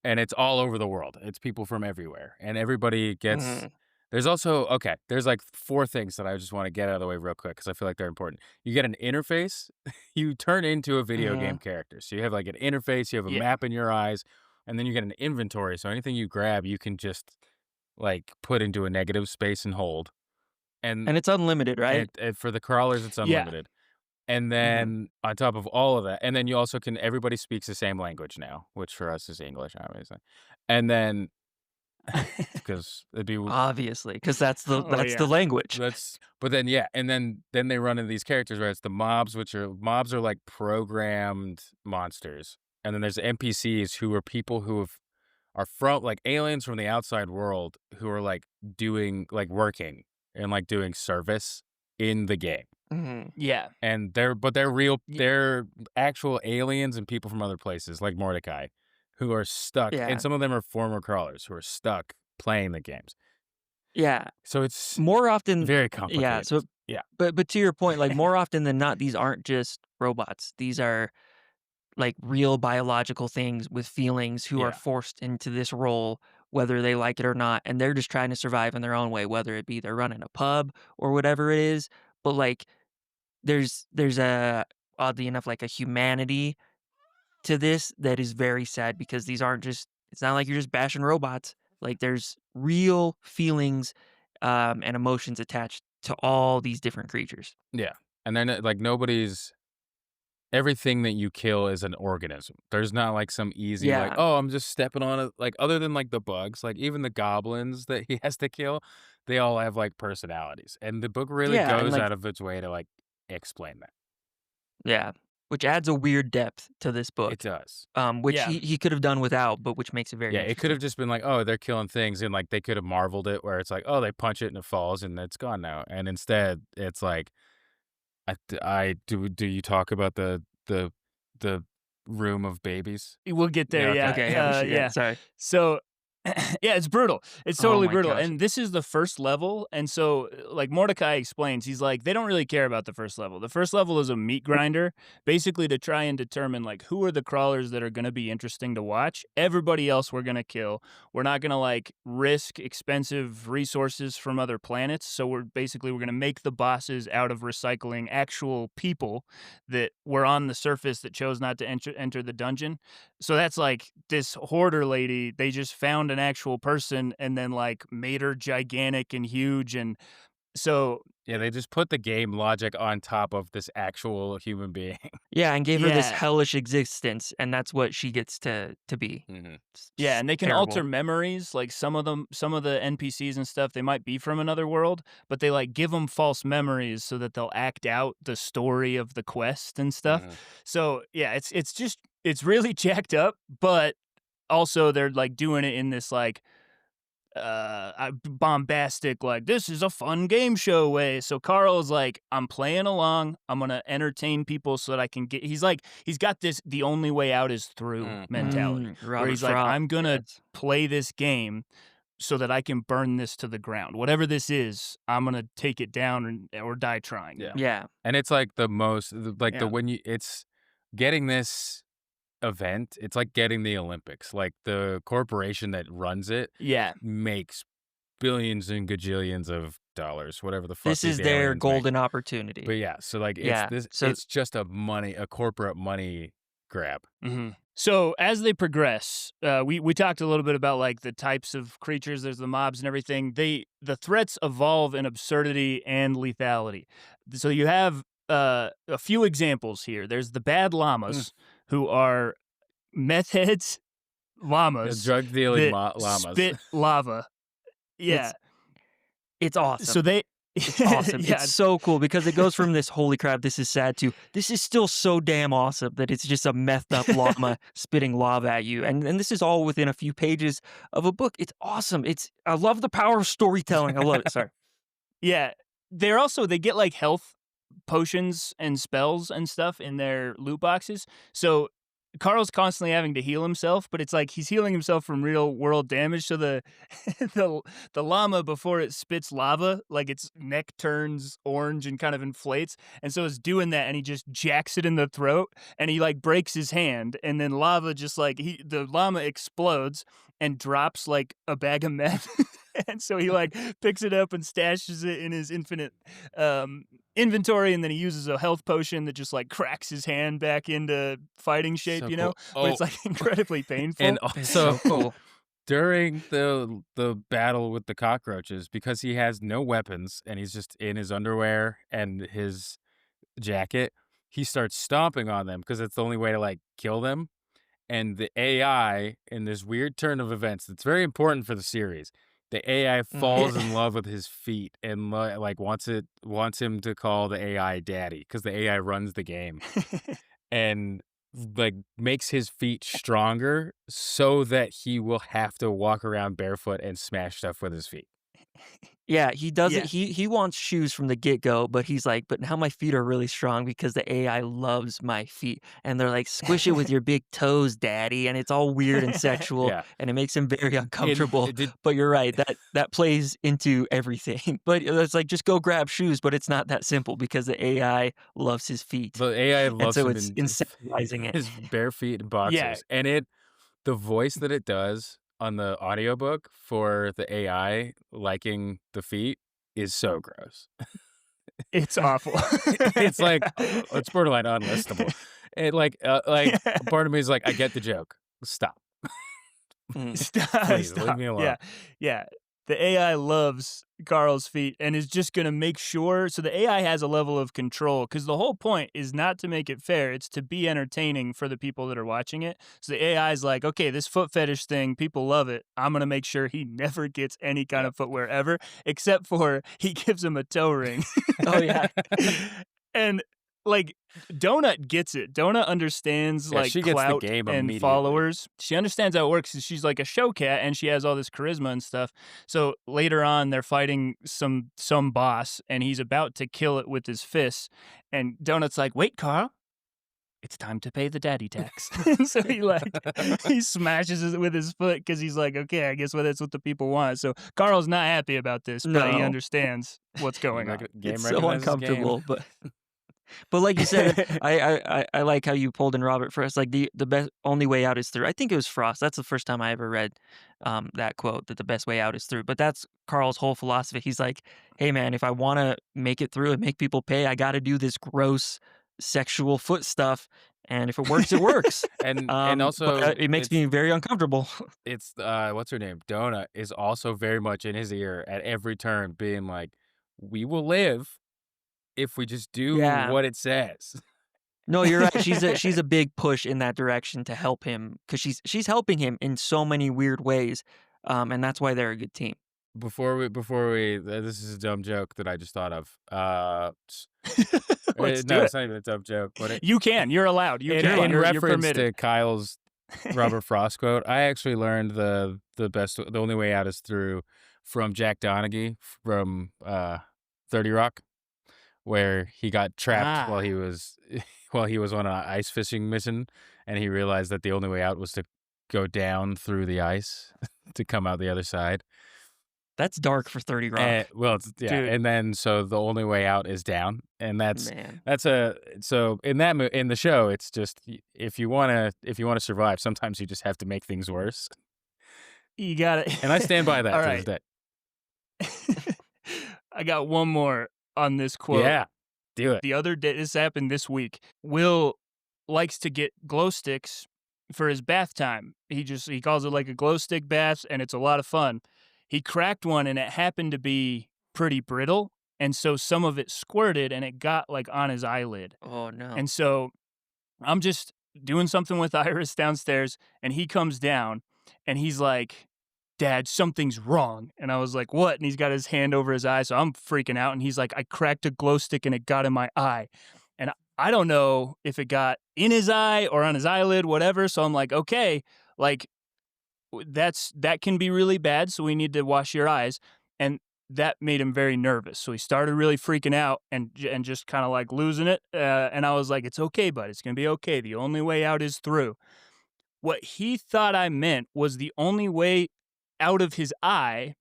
and it's all over the world. It's people from everywhere, and everybody gets. Mhm. There's also there's like 4 things that I just want to get out of the way real quick because I feel like they're important. You get an interface. You turn into a video game character, so you have like an interface. You have a Yeah. map in your eyes, and then you get an inventory. So anything you grab, you can just like put into a negative space and hold. And And it's unlimited, right? for the crawlers, it's Yeah. unlimited. And then on top of all of that, and then you also can, everybody speaks the same language now, which for us is English, obviously. And then, because it'd be, Obviously, because that's the Oh, yeah. language. but then, and then they run into these characters where it's the mobs, mobs are like programmed monsters. And then there's NPCs who are people who are from, like aliens from the outside world who are like working and like doing service in the game. Mhm. Yeah. And they're real, they're actual aliens and people from other places, like Mordecai, who are stuck. Yeah. And some of them are former crawlers who are stuck playing the games. Yeah. So it's More often very complicated. Yeah, so yeah. but to your point, like more often than not, these aren't just robots. These are like real biological things with feelings who are Yeah. forced into this role, whether they like it or not, and they're just trying to survive in their own way, whether it be they're running a pub or whatever it is. But like there's a oddly enough like a humanity to this that is very sad because these aren't just it's not like you're just bashing robots. Like there's real feelings and emotions attached to all these different creatures. Yeah. And then like everything that you kill is an organism. There's not like some easy like, Yeah, oh, I'm just stepping on it. Like other than like the bugs, like even the goblins that he has to kill, they all have like personalities. And the book really yeah, and goes like out of its way to like explain that. yeah, which adds a weird depth to this It book, does. which Yeah. he could have done without, but which makes it very Yeah, it could have interesting. just been like, oh, they're killing things, and like they could have marveled it where it's like, oh, they punch it and it falls and it's gone now. And instead, it's like, I do you talk about the room of babies? We'll get there, Yeah, okay. yeah. Okay, yeah, we should. Yeah, Yeah. sorry. So, yeah, it's brutal. It's Oh totally my brutal. gosh. And this is the first level. And so, like Mordecai explains, he's like, they don't really care about the first level. The first level is a meat grinder, basically to try and determine like who are the crawlers that are going to be interesting to watch. Everybody else we're going to kill. We're not going to like risk expensive resources from other planets. So we're going to make the bosses out of recycling actual people that were on the surface that chose not to enter the dungeon. So that's like this hoarder lady. They just found an actual person and then like made her gigantic and huge. And so, Yeah, they just put the game logic on top of this actual human being. Yeah, and gave her this yeah. hellish existence, and that's what she gets to be. Mhm. It's Yeah, just and they can alter terrible. memories. Like some of the NPCs and stuff, they might be from another world, but they like give them false memories so that they'll act out the story of the quest and stuff. Mhm. So yeah, it's just it's really jacked up, but also they're like doing it in this like bombastic, like this is a fun game show way. So Carl is like, I'm playing along. I'm gonna entertain people so that I can get. He's like, he's got this. The only way out is through mentality, where Robert he's like, Frost, I'm gonna yes. play this game so that I can burn this to the ground. Whatever this is, I'm gonna take it down or die trying. You Yeah. know? Yeah. And it's like like the Yeah. when you it's getting this event, it's like getting the Olympics. Like the corporation that runs it Yeah. makes billions and gajillions of dollars, whatever the fuck This these is their aliens make. golden But opportunity. yeah, so like Yeah. So it's just a corporate money grab. So as they progress, we talked a little bit about like the types of creatures. There's the mobs and everything. The threats evolve in absurdity and lethality. So you have a few examples here. There's the bad llamas, who are meth heads llamas Drug dealing that llamas. spit lava. Yeah. it's awesome. So they. It's awesome. Yeah. It's so cool because it goes from this holy crap, this is sad to this is still so damn awesome that it's just a methed up llama spitting lava at you. And this is all within a few pages of a book. It's awesome. I love the power of storytelling. I love it. Sorry. Yeah. They get like health potions and spells and stuff in their loot boxes. So Carl's constantly having to heal himself, but it's like he's healing himself from real world damage. So the the llama, before it spits lava, like its neck turns orange and kind of inflates, and so it's doing that, and he just jacks it in the throat, and he like breaks his hand, and then lava just like the llama explodes and drops like a bag of meth. And so he like picks it up and stashes it in his infinite inventory, and then he uses a health potion that just like cracks his hand back into fighting shape, So you cool. know? But it's like incredibly painful. And It's so also cool. during the battle with the cockroaches, because he has no weapons and he's just in his underwear and his jacket, he starts stomping on them because it's the only way to like kill them. And the AI, in this weird turn of events that's very important for the series, the AI falls in love with his feet and like wants him to call the AI daddy because the AI runs the game and like makes his feet stronger so that he will have to walk around barefoot and smash stuff with his feet. Yeah, he does it. Yeah. He wants shoes from the get-go, but he's like, "But now my feet are really strong because the AI loves my feet." And they're like, "Squish it with your big toes, daddy." And it's all weird and sexual, Yeah. and it makes him very uncomfortable. it did But you're right, that plays into everything. But it's like, just go grab shoes, but it's not that simple because the AI loves his feet. the AI And loves so him it's in incentivizing it. his bare feet and Yeah, boxers. And the voice that it does on the audiobook for the AI liking the feet is so gross. it's awful. It's like it's borderline unlistenable. It like part of me is like, I get the joke. Stop. Mm. Stop, Please leave stop. me alone. Yeah, yeah. The AI loves Carl's feet and is just going to make sure. So the AI has a level of control because the whole point is not to make it fair. It's to be entertaining for the people that are watching it. So the AI is like, okay, this foot fetish thing, people love it. I'm going to make sure he never gets any kind of footwear ever, except for he gives him a toe ring. Oh, yeah. And like Donut gets it. Donut understands Yeah, like she gets the clout game and immediately. followers. She understands how it works. She's like a show cat and she has all this charisma and stuff. So later on they're fighting some boss and he's about to kill it with his fists. And Donut's like, "Wait, Carl. It's time to pay the daddy tax." So he smashes it with his foot because he's like, okay, I guess that's what the people want. So Carl's not happy about this, but he No. understands what's going on. Game It's so recognizes game. uncomfortable, but like you said, I like how you pulled in Robert Frost. Like the best only way out is through. I think it was Frost. That's the first time I ever read that quote that the best way out is through. But that's Carl's whole philosophy. He's like, hey man, if I want to make it through and make people pay, I got to do this gross sexual foot stuff. And if it works, it works. And But, also it makes me very uncomfortable. it's what's her name? Donut is also very much in his ear at every turn, being like, "We will live if we just do Yeah. what it says." No, you're right. She's a big push in that direction to help him because she's helping him in so many weird ways, and that's why they're a good team. Before we, this is a dumb joke that I just thought of. Let's do No, it. it's not even a dumb joke, but You can. You're allowed. You can. in You're reference permitted. to Kyle's Robert Frost quote, I actually learned the only way out is through from Jack Donaghy from 30 Rock, where he got trapped while he was on an ice fishing mission, and he realized that the only way out was to go down through the ice to come out the other side. That's dark for 30 Rock. Yeah, Dude. and then so the only way out is down, and Man. so in the show, it's just if you want to survive, sometimes you just have to make things worse, You got it. and I stand by that All to right. this day. I got one more on this quote. Yeah, do it. The other day, this happened this week. Will likes to get glow sticks for his bath time. He calls it like a glow stick bath, and it's a lot of fun. He cracked one, and it happened to be pretty brittle, and so some of it squirted, and it got like on his eyelid. Oh no. And so I'm just doing something with Iris downstairs, and he comes down, and he's like, "Dad, something's wrong." And I was like, "What?" And he's got his hand over his eye, so I'm freaking out. And he's like, "I cracked a glow stick and it got in my eye." And I don't know if it got in his eye or on his eyelid, whatever. So I'm like, okay, like that can be really bad. So we need to wash your eyes. And that made him very nervous. So he started really freaking out and just kind of like losing it. And I was like, "It's okay, bud. It's going to be okay. The only way out is through." What he thought I meant was the only way out of his eye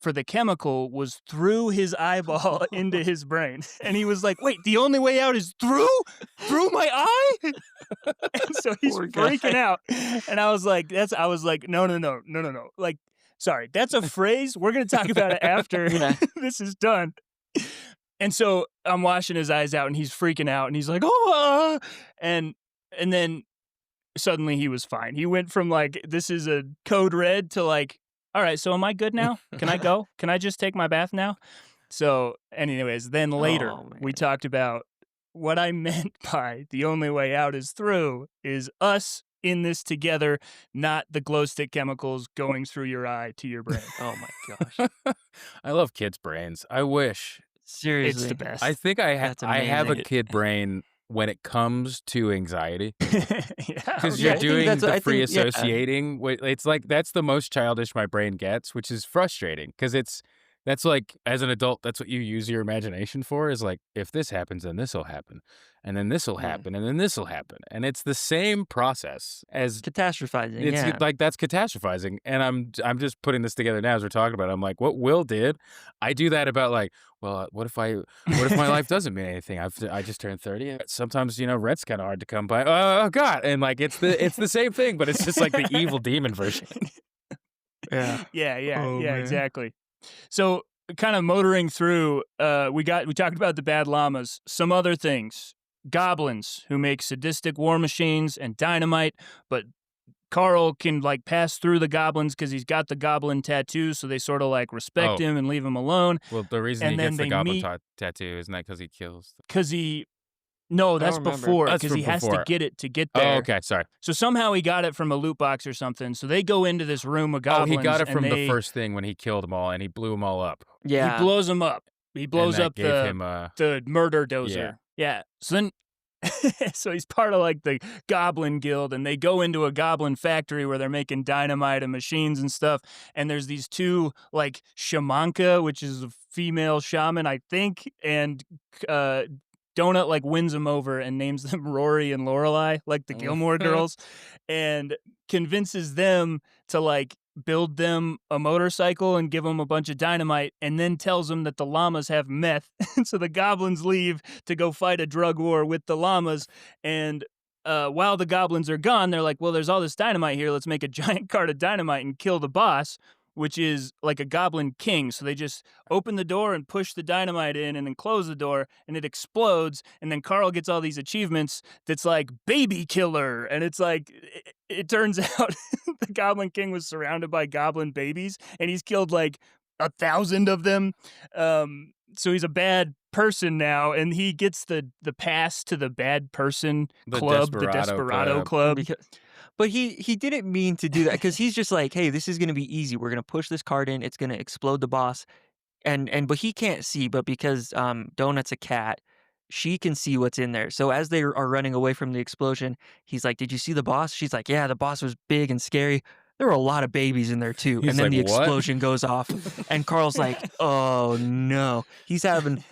for the chemical was through his eyeball into his brain. And he was like, "Wait, the only way out is through my eye?" And so he's Poor guy. freaking out. And I was like, no. Like, sorry, that's a phrase. We're going to talk about it after Yeah. this is done. And so I'm washing his eyes out and he's freaking out and he's like, "Oh," and then suddenly he was fine. He went from like, this is a code red to like, all right, so am I good now? Can I go? Can I just take my bath now? So anyways, then later Oh, we man. talked about what I meant by the only way out is through is us in this together, not the glow stick chemicals going through your eye to your brain. Oh my gosh. I love kids' brains. I wish. Seriously. It's the best. I think I That's have a amazing. kid brain when it comes to anxiety. Yeah, Because okay. you're I think doing that's- the I free think- yeah. associating. It's like that's the most childish my brain gets, which is frustrating because that's like as an adult, that's what you use your imagination for. Is like if this happens, then this will happen, and then this will happen, and then this will happen, and it's the same process as Catastrophizing. it's Yeah. like that's catastrophizing. And I'm just putting this together now as we're talking about it. I'm like, what Will did, I do that about like, well, what if my life doesn't mean anything? I just turned 30. Sometimes rent's kind of hard to come by. Oh God, and like it's the same thing, but it's just like the evil demon version. Yeah. Yeah, Oh, man. exactly. So kind of motoring through, we talked about the bad llamas, some other things. Goblins who make sadistic war machines and dynamite, but Carl can like pass through the goblins because he's got the goblin tattoo, so they sort of like respect Oh, him and leave him alone. well, the reason he And then gets the they goblin meet tattoo isn't that because he kills? because he no, I don't that's remember. before That's because from he has to before. get it to get Oh, there. okay, sorry. So somehow he got it from a loot box or something. So they go into this room of Oh, goblins. he got it and from the they- first thing when he killed them all, and he blew them all up. He Yeah. blows them up. He And blows that up gave the him a the murder dozer. Yeah. Yeah. So then, so he's part of like the Goblin Guild, and they go into a goblin factory where they're making dynamite and machines and stuff. And there's these two like shamanka, which is a female shaman, I think, and Donut like wins them over and names them Rory and Lorelai, like the Gilmore Girls, and convinces them to like build them a motorcycle and give them a bunch of dynamite, and then tells them that the llamas have meth. And so the goblins leave to go fight a drug war with the llamas. And while the goblins are gone, they're like, well, there's all this dynamite here. Let's make a giant cart of dynamite and kill the boss, which is like a goblin king. So they just open the door and push the dynamite in and then close the door, and it explodes. And then Carl gets all these achievements that's like baby killer. And it's like, it turns out the goblin king was surrounded by goblin babies, and he's killed like 1,000 of them. So he's a bad person now, and he gets the pass to the bad person club, the Desperado Club. But he didn't mean to do that because he's just like, hey, this is gonna be easy. We're gonna push this card in. It's gonna explode the boss, but he can't see. But because Donut's a cat, she can see what's in there. So as they are running away from the explosion, he's like, "Did you see the boss?" She's like, "Yeah, the boss was big and scary. There were a lot of babies in there too." He's And then like, the "What?" explosion goes off, and Carl's like, "Oh no!" He's having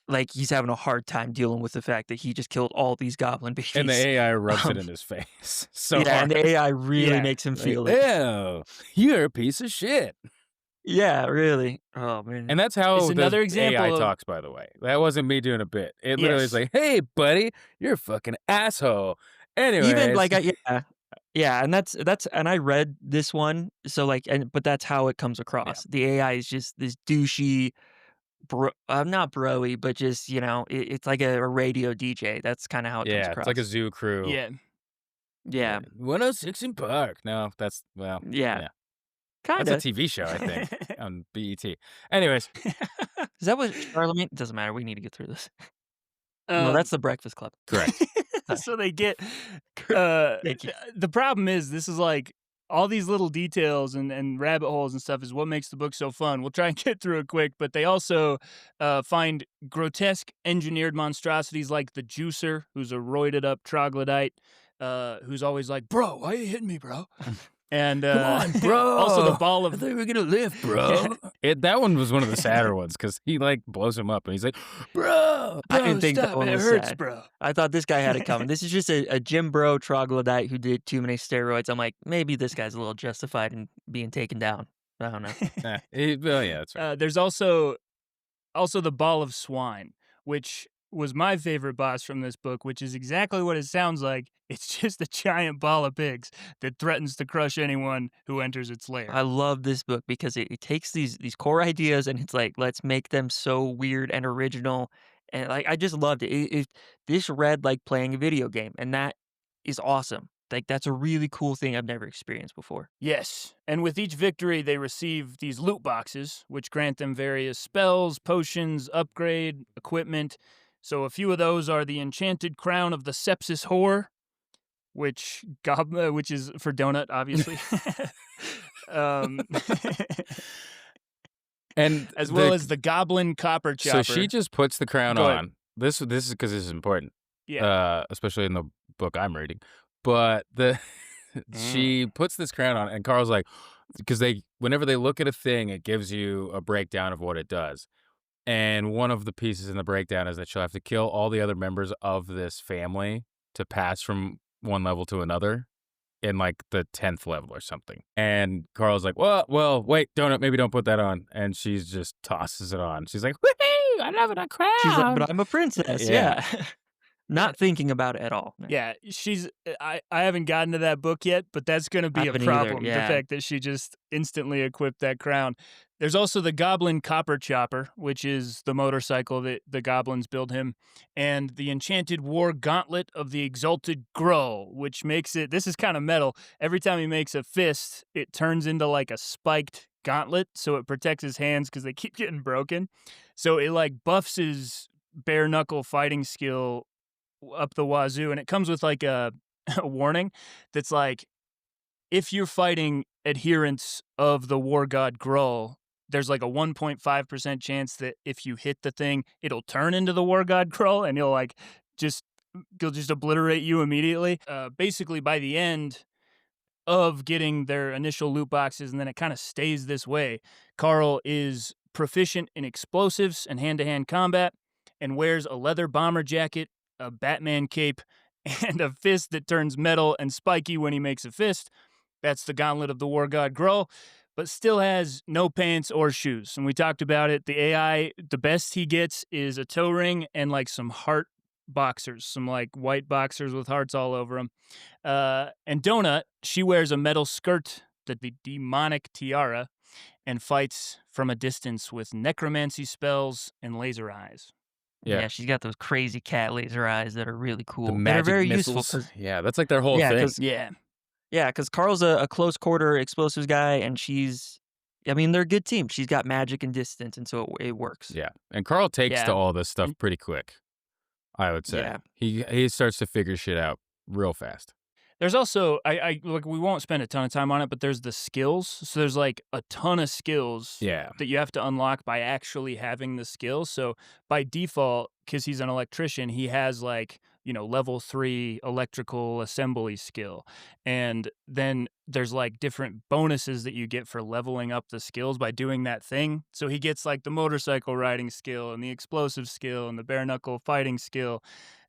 a hard time dealing with the fact that he just killed all these goblin babies. And the AI rubs it in his face. So yeah, hard. and the AI really Yeah. makes him Like, feel it. ew, you're a piece of shit. Yeah, really. Oh man. And that's how It's the another example AI of- talks, by the way. That wasn't me doing a bit. It literally is Yes. like, hey, buddy, you're a fucking asshole. Anyway, Even like yeah, and that's and I read this one, so like, but that's how it comes across. The AI is just this douchey, not broy, but just it's like a radio DJ. That's kind of how it comes yeah, across. it's like a zoo crew. Yeah. yeah, 106 in Park. No, that's, well, yeah, kind that's of. a TV show, I think, on BET. Anyways, Is that what Charlemagne? It doesn't matter. We need to get through this. No, that's the Breakfast Club. correct. So they get Thank you. the problem is this is like all these little details and rabbit holes and stuff is what makes the book so fun. We'll try and get through it quick, but they also find grotesque engineered monstrosities like the juicer, who's a roided up troglodyte, who's always like, bro, why you hitting me, bro? And Come on, bro. also the ball of I thought we were going to live, bro. That one was one of the sadder ones because he like blows him up and he's like, bro, I didn't think stop, that one it was hurts, sad. bro. I thought this guy had it coming. This is just a gym bro troglodyte who did too many steroids. I'm like, maybe this guy's a little justified in being taken down. I don't know. well, yeah, that's right. There's also the ball of swine, which was my favorite boss from this book, which is exactly what it sounds like. It's just a giant ball of pigs that threatens to crush anyone who enters its lair. I love this book because it takes these core ideas and it's like, let's make them so weird and original. And like, I just loved it. This read like playing a video game, and that is awesome. Like, that's a really cool thing I've never experienced before. Yes, and with each victory, they receive these loot boxes, which grant them various spells, potions, upgrade, equipment. So a few of those are the enchanted crown of the sepsis whore, which is for Donut, obviously. And as well as the goblin copper chopper. So she just puts the crown Go ahead. on. This is because this is important. Yeah. Especially in the book I'm reading. But she puts this crown on, and Carl's like, because whenever they look at a thing, it gives you a breakdown of what it does. And one of the pieces in the breakdown is that she'll have to kill all the other members of this family to pass from one level to another in like the 10th level or something. And Carl's like, well, wait, Donut, maybe don't put that on. And she just tosses it on. She's like, woohoo, I love it, a crown. She's like, but I'm a princess. Yeah. Yeah. Not thinking about it at all. Yeah, I haven't gotten to that book yet, but that's going to be a haven't either, problem. yeah. The fact that she just instantly equipped that crown. There's also the Goblin Copper Chopper, which is the motorcycle that the goblins build him, and the Enchanted War Gauntlet of the Exalted Gruul, which makes it, this is kind of metal. Every time he makes a fist, it turns into like a spiked gauntlet, so it protects his hands because they keep getting broken. So it like buffs his bare knuckle fighting skill up the wazoo, and it comes with like a, a warning that's like, if you're fighting adherents of the war god Gruul, there's like a 1.5% chance that if you hit the thing, it'll turn into the war god Gruul and just he'll just obliterate you immediately. Basically, by the end of getting their initial loot boxes, and then it kind of stays this way, Carl is proficient in explosives and hand-to-hand combat, and wears a leather bomber jacket, a Batman cape, and a fist that turns metal and spiky when he makes a fist. That's the gauntlet of the war god Gruul, but still has no pants or shoes. And we talked about it. The AI, the best he gets is a toe ring and like some heart boxers, some like white boxers with hearts all over them. And Donut, she wears a metal skirt, the demonic tiara, and fights from a distance with necromancy spells and laser eyes. Yeah. Yeah, she's got those crazy cat laser eyes that are really The cool. That are magic very useful missiles. because Yeah, that's like their whole yeah, thing. because Yeah. yeah, because Carl's a close quarter explosives guy, and she's, I mean, they're a good team. She's got magic and distance, and so it works. Yeah. And Carl takes to Yeah. all this stuff And- pretty quick, I would say. Yeah. He starts to figure shit out real fast. There's also I like we won't spend a ton of time on it, but there's the skills. So there's like a ton of skills Yeah. that you have to unlock by actually having the skills. So by default, because he's an electrician, he has like, level 3 electrical assembly skill. And then there's like different bonuses that you get for leveling up the skills by doing that thing. So he gets like the motorcycle riding skill and the explosive skill and the bare knuckle fighting skill.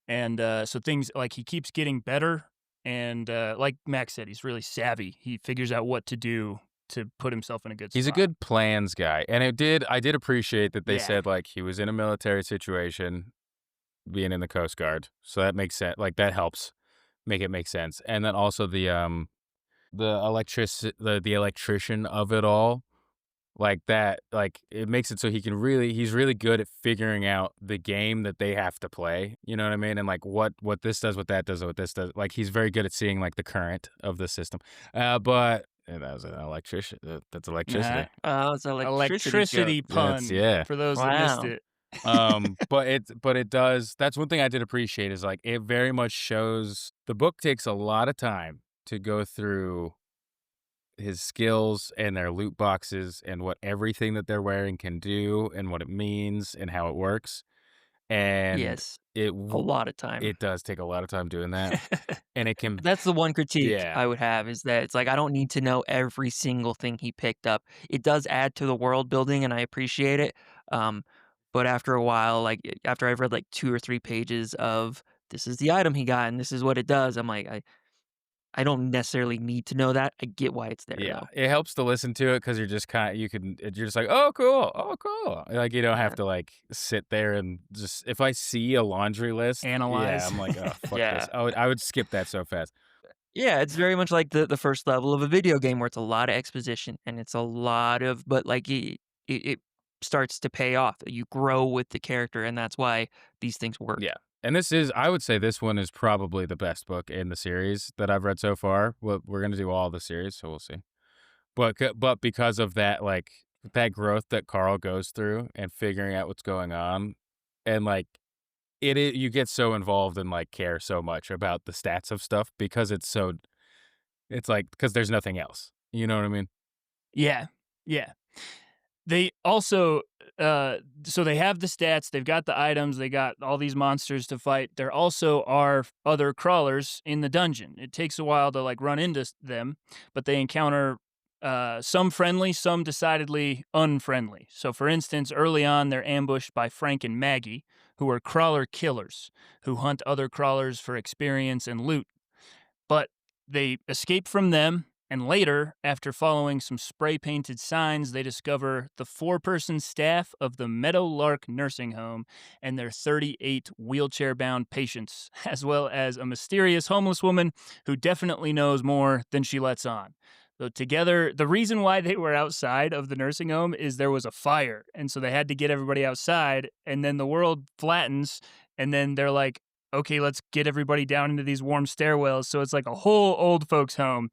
And so things like he keeps getting better. And like Max said, he's really savvy. He figures out what to do to put himself in a good spot. He's a good plans guy. And I did appreciate that they Yeah. said like he was in a military situation being in the Coast Guard. So that makes sense. Like that helps make it make sense. And then also the the electrician of it all, like that, like it makes it so he's really good at figuring out the game that they have to play. You know what I mean? And like what this does, what that does, what this does. Like he's very good at seeing like the current of the system. But and that was an electrician. That's electricity. Oh, it's an Electricity joke. pun yeah. for those that missed Wow. it. But it does. That's one thing I did appreciate is like it very much shows the book takes a lot of time to go through his skills and their loot boxes and what everything that they're wearing can do and what it means and how it works. And Yes, it a lot of time. it does take a lot of time doing that. And it can That's the one critique Yeah. I would have, is that it's like I don't need to know every single thing he picked up. It does add to the world building, and I appreciate it. Um, but after a while, like after I've read like 2 or 3 pages of this is the item he got and this is what it does, I'm like I don't necessarily need to know that. I get why it's there Yeah, though. it helps to listen to it because you're just you're just like, oh cool. Like you don't have Yeah. to like sit there and just if I see a laundry list, Analyze. yeah, I'm like, oh fuck Yeah. this. I would skip that so fast. Yeah, it's very much like the first level of a video game where it's a lot of exposition and it's a lot of, but like it starts to pay off. You grow with the character, and that's why these things work. Yeah. And this is, I would say this one is probably the best book in the series that I've read so far. We're going to do all the series, so we'll see. But because of that, like that growth that Carl goes through and figuring out what's going on and like you get so involved and like care so much about the stats of stuff because it's like, because there's nothing else. You know what I mean? Yeah. Yeah. They also, so they have the stats, they've got the items, they got all these monsters to fight. There also are other crawlers in the dungeon. It takes a while to like run into them, but they encounter some friendly, some decidedly unfriendly. So, for instance, early on, they're ambushed by Frank and Maggie, who are crawler killers who hunt other crawlers for experience and loot. But they escape from them, and later, after following some spray painted signs, they discover the 4-person staff of the Meadowlark Nursing Home and their 38 wheelchair bound patients, as well as a mysterious homeless woman who definitely knows more than she lets on. So together, the reason why they were outside of the nursing home is there was a fire, and so they had to get everybody outside, and then the world flattens, and then they're like, "Okay, let's get everybody down into these warm stairwells." So it's like a whole old folks' home,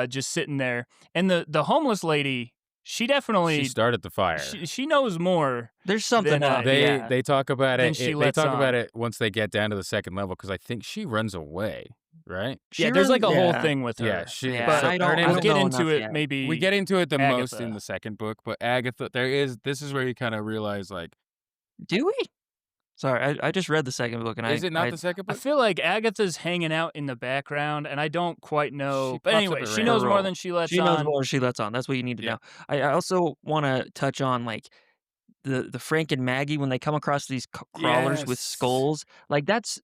just sitting there, and the homeless lady, she She definitely started the fire. she knows more There's something than up, They yeah. they talk about than it, she they lets talk about on. it once they get down to the second level because I think she runs away, right? She Yeah, there's runs like a whole yeah. thing with Yeah, her, she Yeah, but I her don't name's we'll I don't get know into enough it yet. we maybe get into it the most in Agatha. the second book, but Agatha, this is where you kind of realize like, Do we? Sorry, I just read the second book, and is it not I the second I book? feel like Agatha's hanging out in the background, and I don't quite She know. But pops up anyway, at she random. knows her more role. than she lets She knows on. more than she lets on, that's what you need to Yeah. know. I also wanna touch on, like, the Frank and Maggie when they come across these crawlers with Yes. skulls, like, that's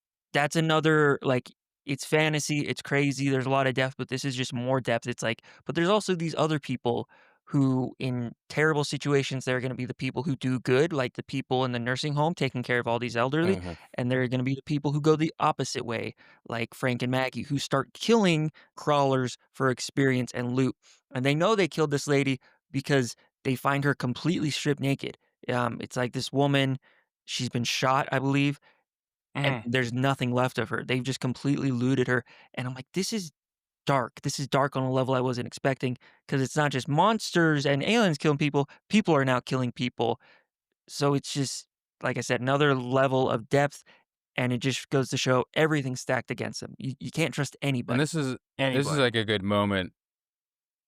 another, like, it's fantasy, it's crazy, there's a lot of depth, but this is just more depth, it's like but there's also these other people who, in terrible situations, they're gonna be the people who do good, like the people in the nursing home taking care of all these elderly, Uh-huh. and there are gonna be the people who go the opposite way, like Frank and Maggie, who start killing crawlers for experience and loot, and they know they killed this lady because they find her completely stripped naked. It's like this woman, she's been shot, I believe, and Mhm. there's nothing left of her. They've just completely looted her, and I'm like, "This is dark. This is dark on a level I wasn't expecting because it's not just monsters and aliens killing people, people are now killing people." So it's just, like I said, another level of depth, and it just goes to show everything's stacked against them. You can't trust And anybody. this is Anybody. like a good moment,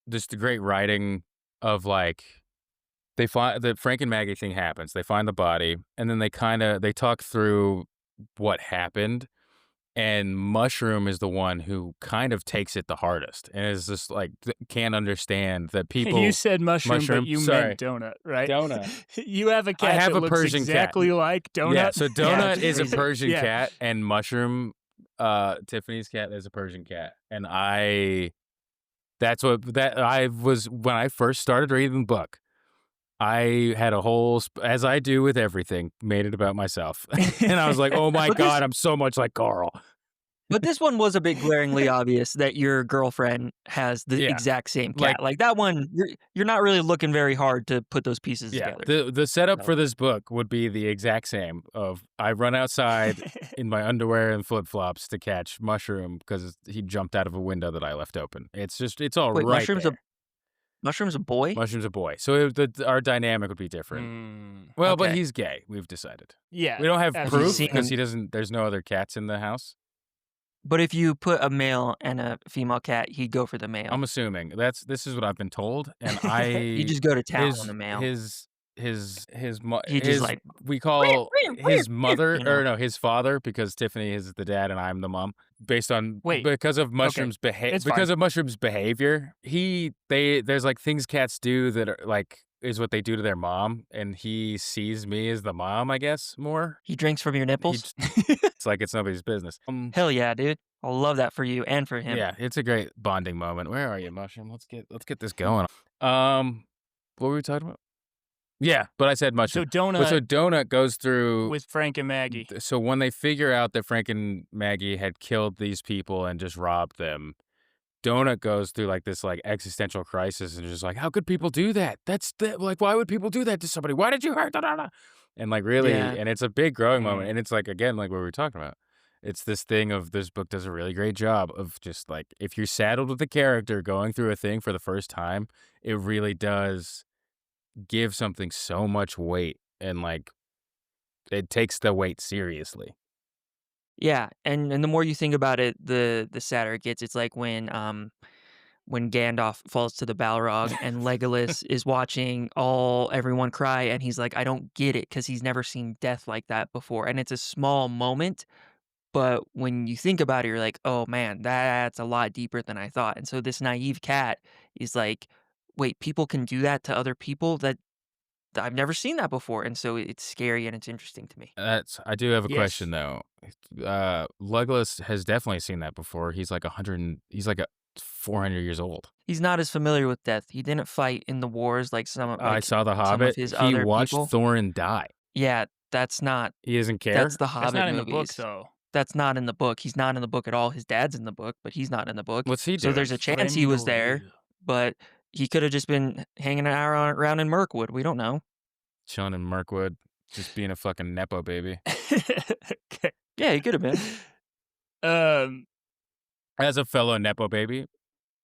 just the great writing of like they find the Frank and Maggie thing happens. They find the body, and then they talk through what happened. And Mushroom is the one who kind of takes it the hardest, and is just like can't understand that You people. said mushroom, but Mushroom, you meant sorry, donut, right? Donut. You have a I cat have that a looks Persian cat. exactly like Yeah, donut. so Yeah, Donut it's is a crazy. Persian Yeah. cat, and Mushroom, Tiffany's cat is a Persian cat, and that's what that I was when I first started reading the book. I had a whole, as I do with everything, made it about myself. And I was like, "Oh my But this god, I'm so much like Carl." But this one was a bit glaringly obvious that your girlfriend has the Yeah. exact same Like, cat. Like, that one, you're not really looking very hard to put those pieces yeah, together. the setup So for this book would be the exact same of I run outside in my underwear and flip-flops to catch Mushroom because he jumped out of a window that I left open. It's all wait, right there. Mushroom's a boy? Mushroom's a boy, so our dynamic would be different. Well, but Okay. he's gay, we've decided. Yeah, We don't have Have you proof seen absolutely. because him? there's no other cats in the house. But if you put a male and a female cat, he'd go for the I'm male. assuming this is what I've been told, and He'd just go to town on the his male. his He'd just his like, we call his mother you know? or no his father because Tiffany is the dad and I'm the mom based on Wait, because of okay, it's fine. Mushroom's behavior. There's like things cats do that are like is what they do to their mom, and he sees me as the mom, I guess more. He drinks from your He nipples? just, it's like it's nobody's business. Hell yeah, dude. I love that for you and for him. Yeah, it's a great bonding moment. Where are you, Mushroom? Let's get this going. What were we talking about? Yeah, but I said Mushroom. So But so donut Donut goes through. with Frank and Maggie. So when they figure out that Frank and Maggie had killed these people and just robbed them, Donut goes through like this like existential crisis and just like, how could people do that? Like, why would people do that to somebody? Why did you hurt? Da, da, da. And like really, Yeah. and it's a big growing moment. Mm. And it's like again, like what we were talking about. It's this thing of this book does a really great job of just like if you're saddled with the character going through a thing for the first time, it really does give something so much weight and like it takes the weight seriously. Yeah, and the more you think about it, the sadder it gets. It's like when Gandalf falls to the Balrog and Legolas is watching everyone cry and he's like, "I don't get it," because he's never seen death like that before. And it's a small moment, but when you think about it, you're like, "Oh man, that's a lot deeper than I thought." And so this naive cat is like, "Wait, people can do that to other people? I've never seen that before." And so it's scary and it's interesting to me. I do have a Yes. question though. Legolas has definitely seen that before. He's like a 400 years old. He's not as familiar with death. He didn't fight in the wars like I saw The some of Hobbit. his He other watched people. Thorin die. Yeah, that's not He doesn't that's care. the That's Hobbit not in the book, movies. though. That's not in the book. He's not in the book at all. His dad's in the book, but he's not in the book. What's he So doing? there's a chance he was there. Friendly. but he could have just been hanging around in Mirkwood. We don't know. Chilling in Mirkwood, just being a fucking nepo baby. Okay. Yeah, he could have been. Um, As a fellow nepo baby,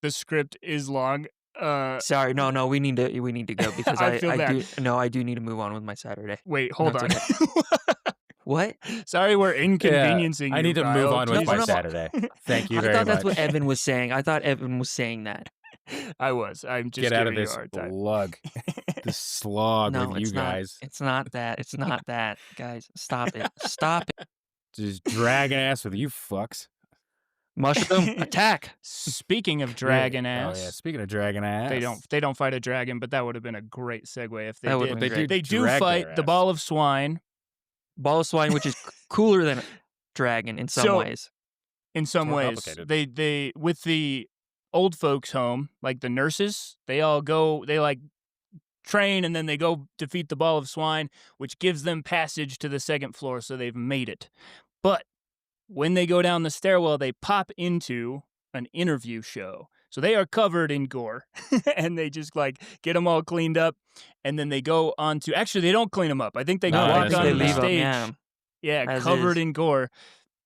the script is long. Sorry, no, we need to go because I feel bad. I do need to move on with my Saturday. Wait, No, hold it's on. okay. What? Sorry, we're inconveniencing you. I need to move Kyle. on with No, my no. Saturday. Thank you I very thought that's much. what Evan was saying. I thought Evan was saying that. I'm just Get out of giving you a this hard time. lug, this slog No, with you it's not. guys. It's not that. It's not that, guys. Stop it. Stop it. Just dragging ass with you fucks. Mushroom attack. Speaking of dragon Oh ass, yeah, speaking of dragon ass. they don't fight a dragon, but that would have been a great segue if they That did. would've been great. They do drag fight their the ass. ball of swine Ball of swine, which is cooler than a dragon in some ways. in some more ways. complicated. They with the old folks home, like the nurses, they all go, they like train and then they go defeat the ball of swine, which gives them passage to the second floor, so they've made it. But when they go down the stairwell, they pop into an interview show. So they are covered in gore and they just like get them all cleaned up. And then they go on to, actually, they don't clean them up. I think they No, walk that's onto they the leave 'em, stage. Yeah, as covered is. in gore.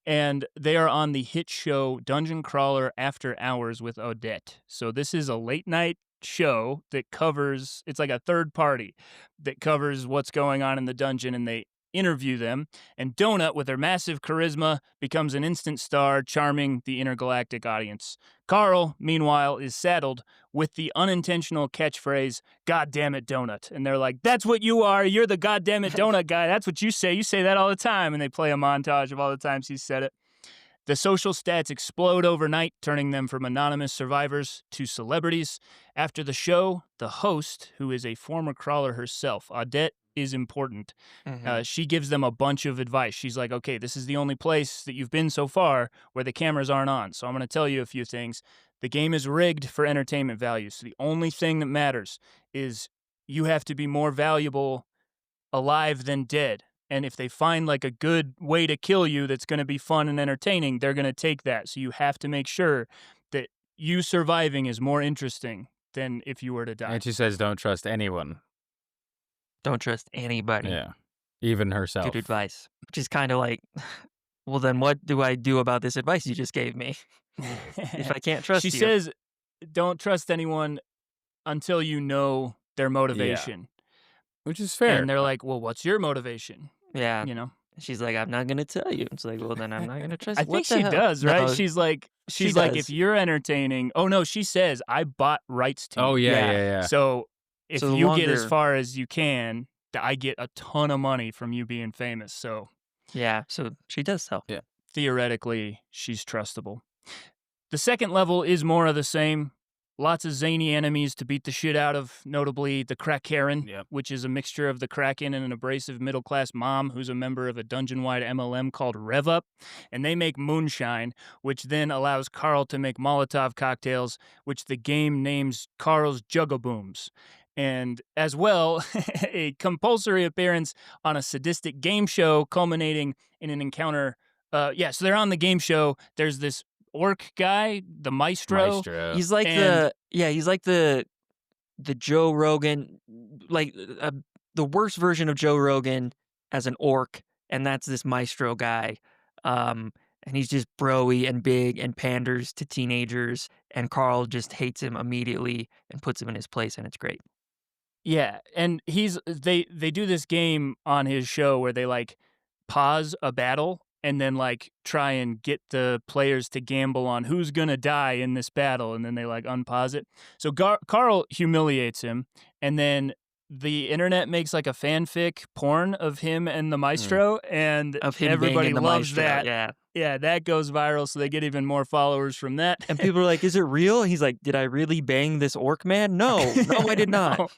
And they are on the hit show Dungeon Crawler After Hours with Odette. So this is a late night show that covers, it's like a third party that covers what's going on in the dungeon, and they interview them. And Donut, with her massive charisma, becomes an instant star, charming the intergalactic audience. Carl, meanwhile, is saddled with the unintentional catchphrase, "God damn it, Donut." And they're like, "That's what you are. You're the goddamn it donut guy. That's what you say. You say that all the time." And they play a montage of all the times he said it. The social stats explode overnight, turning them from anonymous survivors to celebrities. After the show, the host, who is a former crawler herself, Odette, is important. She gives them a bunch of advice. She's like, okay, this is the only place that you've been so far where the cameras aren't on. So I'm going to tell you a few things. The game is rigged for entertainment value. So the only thing that matters is you have to be more valuable alive than dead. And if they find like a good way to kill you that's going to be fun and entertaining, they're going to take that. So you have to make sure that you surviving is more interesting than if you were to die. And she says, "Don't trust anyone." Don't trust anybody. Yeah, even herself. Good advice. Which is kind of like, well, then what do I do about this advice you just gave me? If I can't trust She you. says, don't trust anyone until you know their motivation. Which is fair. And they're like, well, what's your motivation? Yeah. You know? She's like, I'm not going to tell you. It's like, well, then I'm not going to trust I you. think What the she hell? does, right? No, She's like, she if does. you're entertaining. Oh, no, she says, I bought rights to you. Oh yeah. So if So the you get as longer- far as you can, I get a ton of money from you being famous. So Yeah, so she does tell. Yeah. theoretically, she's trustable. The second level is more of the same. Lots of zany enemies to beat the shit out of, notably the Krakaren, Yep. which is a mixture of the Kraken and an abrasive middle-class mom who's a member of a dungeon-wide MLM called Rev Up, and they make moonshine, which then allows Carl to make Molotov cocktails, which the game names Carl's Juggabooms. And as well, a compulsory appearance on a sadistic game show culminating in an encounter. So they're on the game show. There's this orc guy, the maestro. He's like he's like the Joe Rogan, like the worst version of Joe Rogan as an orc, and that's this maestro guy. And he's just broy and big and panders to teenagers, and Carl just hates him immediately and puts him in his place, and it's great. Yeah, and they do this game on his show where they like pause a battle and then like try and get the players to gamble on who's gonna die in this battle, and then they like unpause it. So Carl humiliates him, and then the internet makes like a fanfic porn of him and the maestro, and Of him everybody banging the loves maestro, that. yeah. Yeah, that goes viral, so they get even more followers from that. And people are like, "Is it real?" He's like, "Did I really bang this orc man? No, I did not." No.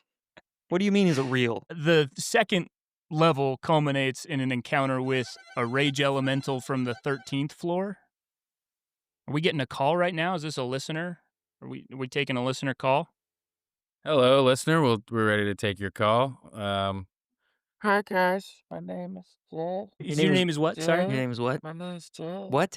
What do you mean, is it real? The second level culminates in an encounter with a rage elemental from the 13th floor. Are we getting a call right now? Is this a listener? Are we taking a listener call? Hello, listener. We're ready to take your call. Hi guys, my name is Jed. Your name is what? Sorry? Your name is what? My name is Jed. What?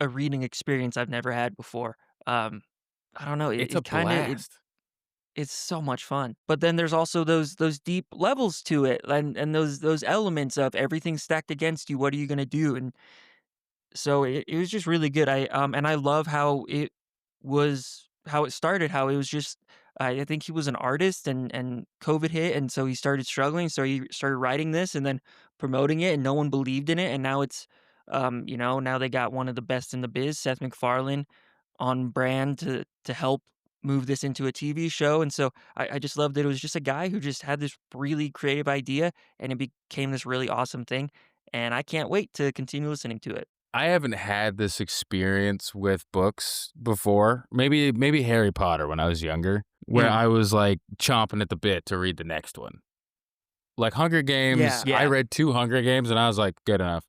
a reading experience I've never had before. Um, I don't know. It's a It kind of blast. it's so much fun. But then there's also those deep levels to it, and those elements of everything stacked against you. What are you gonna do? And so it was just really good. And I love how it started, how it was just I think he was an artist and COVID hit and so he started struggling. So he started writing this and then promoting it and no one believed in it. And now it's now they got one of the best in the biz, Seth MacFarlane, on brand to help move this into a TV show. And so I just loved that it was just a guy who just had this really creative idea and it became this really awesome thing. And I can't wait to continue listening to it. I haven't had this experience with books before. Maybe Harry Potter when I was younger, where Mm. I was like chomping at the bit to read the next one. Like Hunger Games, Yeah. I Yeah. read 2 Hunger Games and I was like, good enough.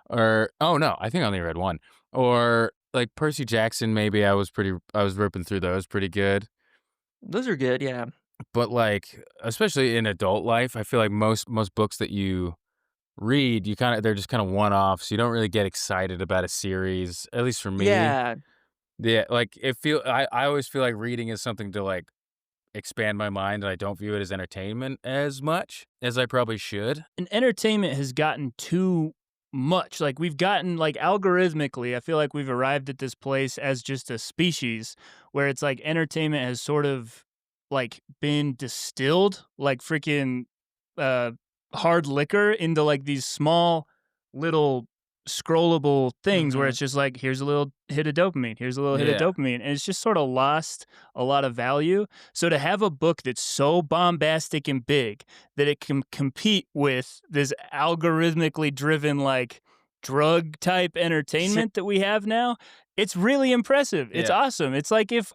Or oh no, I think I only read 1. Or like Percy Jackson, maybe I was ripping through those pretty good. Those are good, yeah. But like, especially in adult life, I feel like most books that you read, they're just kind of one-offs. You don't really get excited about a series, at least for me. Yeah. Yeah, like I always feel like reading is something to like expand my mind, and I don't view it as entertainment as much as I probably should. And entertainment has gotten too much. Like we've gotten like algorithmically, I feel like we've arrived at this place as just a species where it's like entertainment has sort of like been distilled like freaking uh hard liquor into like these small little scrollable things where Mhm. it's just like here's a little hit of dopamine, here's a little hit of Yeah. dopamine, and it's just sort of lost a lot of value. So to have a book that's so bombastic and big that it can compete with this algorithmically driven like drug type entertainment that we have now, it's really impressive. It's Yeah. awesome. It's like if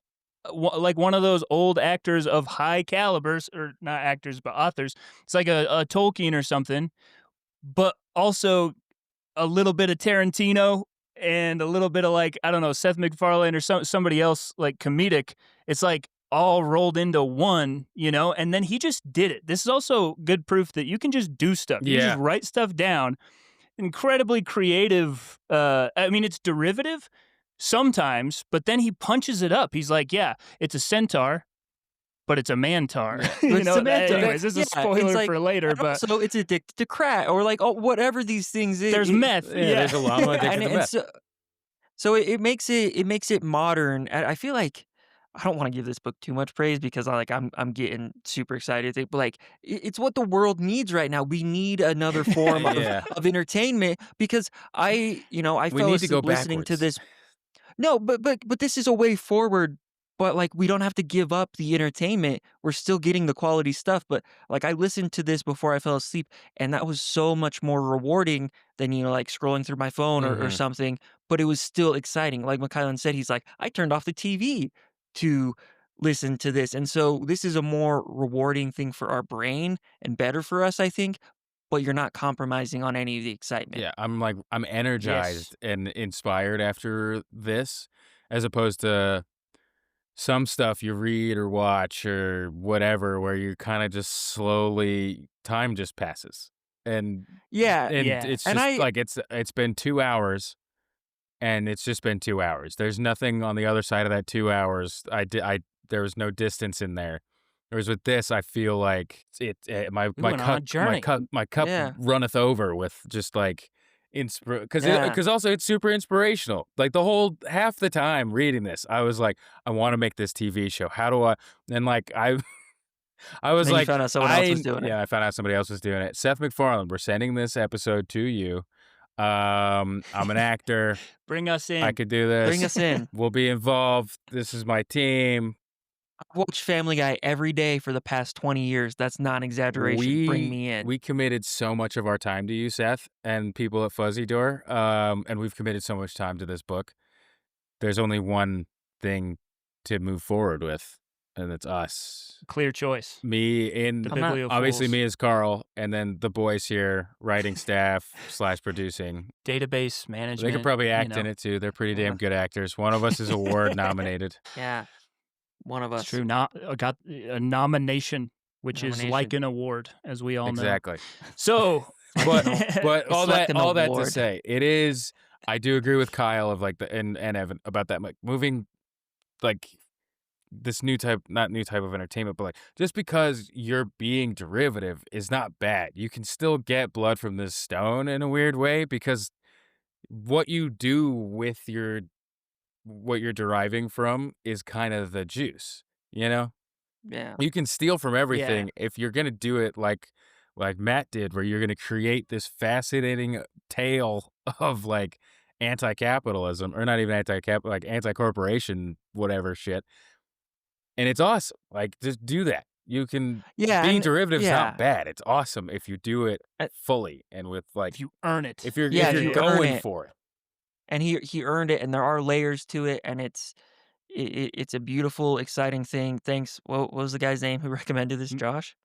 like one of those old actors of high calibers, or not actors but authors, it's like a Tolkien or something, but also a little bit of Tarantino and a little bit of like, I don't know, Seth MacFarlane or somebody else like comedic. It's like all rolled into one, and then he just did it. This is also good proof that you can just do stuff. You can Yeah. just write stuff down. Incredibly creative. I mean, it's derivative sometimes, but then he punches it up. He's like, yeah, it's a centaur, but it's a mantar. But Samantha, Anyways, this is a it's spoiler like for later, and but also it's addicted to crack or like, oh, whatever these things is. there's meth. Yeah, there's a llama addicted and to and meth. so it makes it modern. And I feel like I don't want to give this book too much praise because I'm getting super excited. But like it's what the world needs right now. We need another form Yeah. of entertainment because I We fell need to go asleep listening to backwards. this. No, but this is a way forward. But like we don't have to give up the entertainment. We're still getting the quality stuff. But like I listened to this before I fell asleep, and that was so much more rewarding than like scrolling through my phone or Mhm. something. But it was still exciting. Like McKyllen said, he's like, I turned off the TV to listen to this. And so this is a more rewarding thing for our brain and better for us, I think. But you're not compromising on any of the excitement. Yeah, I'm Yes. energized and inspired after this, as opposed to some stuff you read or watch or whatever, where you're kind of just slowly time just passes, and Yeah. and Yeah. it's And just like it's been 2 hours, and it's just been 2 hours. There's nothing on the other side of that 2 hours. There was no distance in there. Whereas with this, I feel like my We my went on a cup journey. my cup yeah. runneth over with just like Yeah. because also it's super inspirational. Like the whole half the time reading this, I was like, I want to make this TV show. How do I? And like I was Then you like, found out someone else was doing it. I found out somebody else was doing it. Seth MacFarlane, we're sending this episode to you. I'm an actor. Bring us in. I could do this. Bring us in. We'll be involved. This is my team. I've watched Family Guy every day for the past 20 years. That's not an exaggeration. Bring me in. We committed so much of our time to you, Seth, and people at Fuzzy Door. And we've committed so much time to this book. There's only one thing to move forward with, and it's us. Clear choice. Me in The I'm not- Bibliofools. obviously me as Carl, and then the boys here, writing staff / producing. Database management. They could probably act in it too. They're pretty Yeah. damn good actors. One of us is award nominated. Yeah. One of us. It's true. Got a nomination, which is like Nomination. an award, as we all know. Exactly. So, But It's all like that an all that to award. say, it is I do agree with Kyle of like and Evan about that, like moving like this not new type of entertainment, but like just because you're being derivative is not bad. You can still get blood from this stone in a weird way because what you do with what you're deriving from is kind of the juice, you know? Yeah. You can steal from everything if you're going to do it like Matt did, where you're going to create this fascinating tale of like anti-capitalism, or not even anti-capital, like anti-corporation, whatever shit. And it's awesome. Like, just do that. You can Yeah, being and derivative's yeah. not bad. It's awesome if you do it fully and with like If you earn it. if you're Yeah, if if you're you earn going it. for it. And he earned it, and there are layers to it, and it's a beautiful, exciting thing. Thanks. What was the guy's name who recommended this, Josh?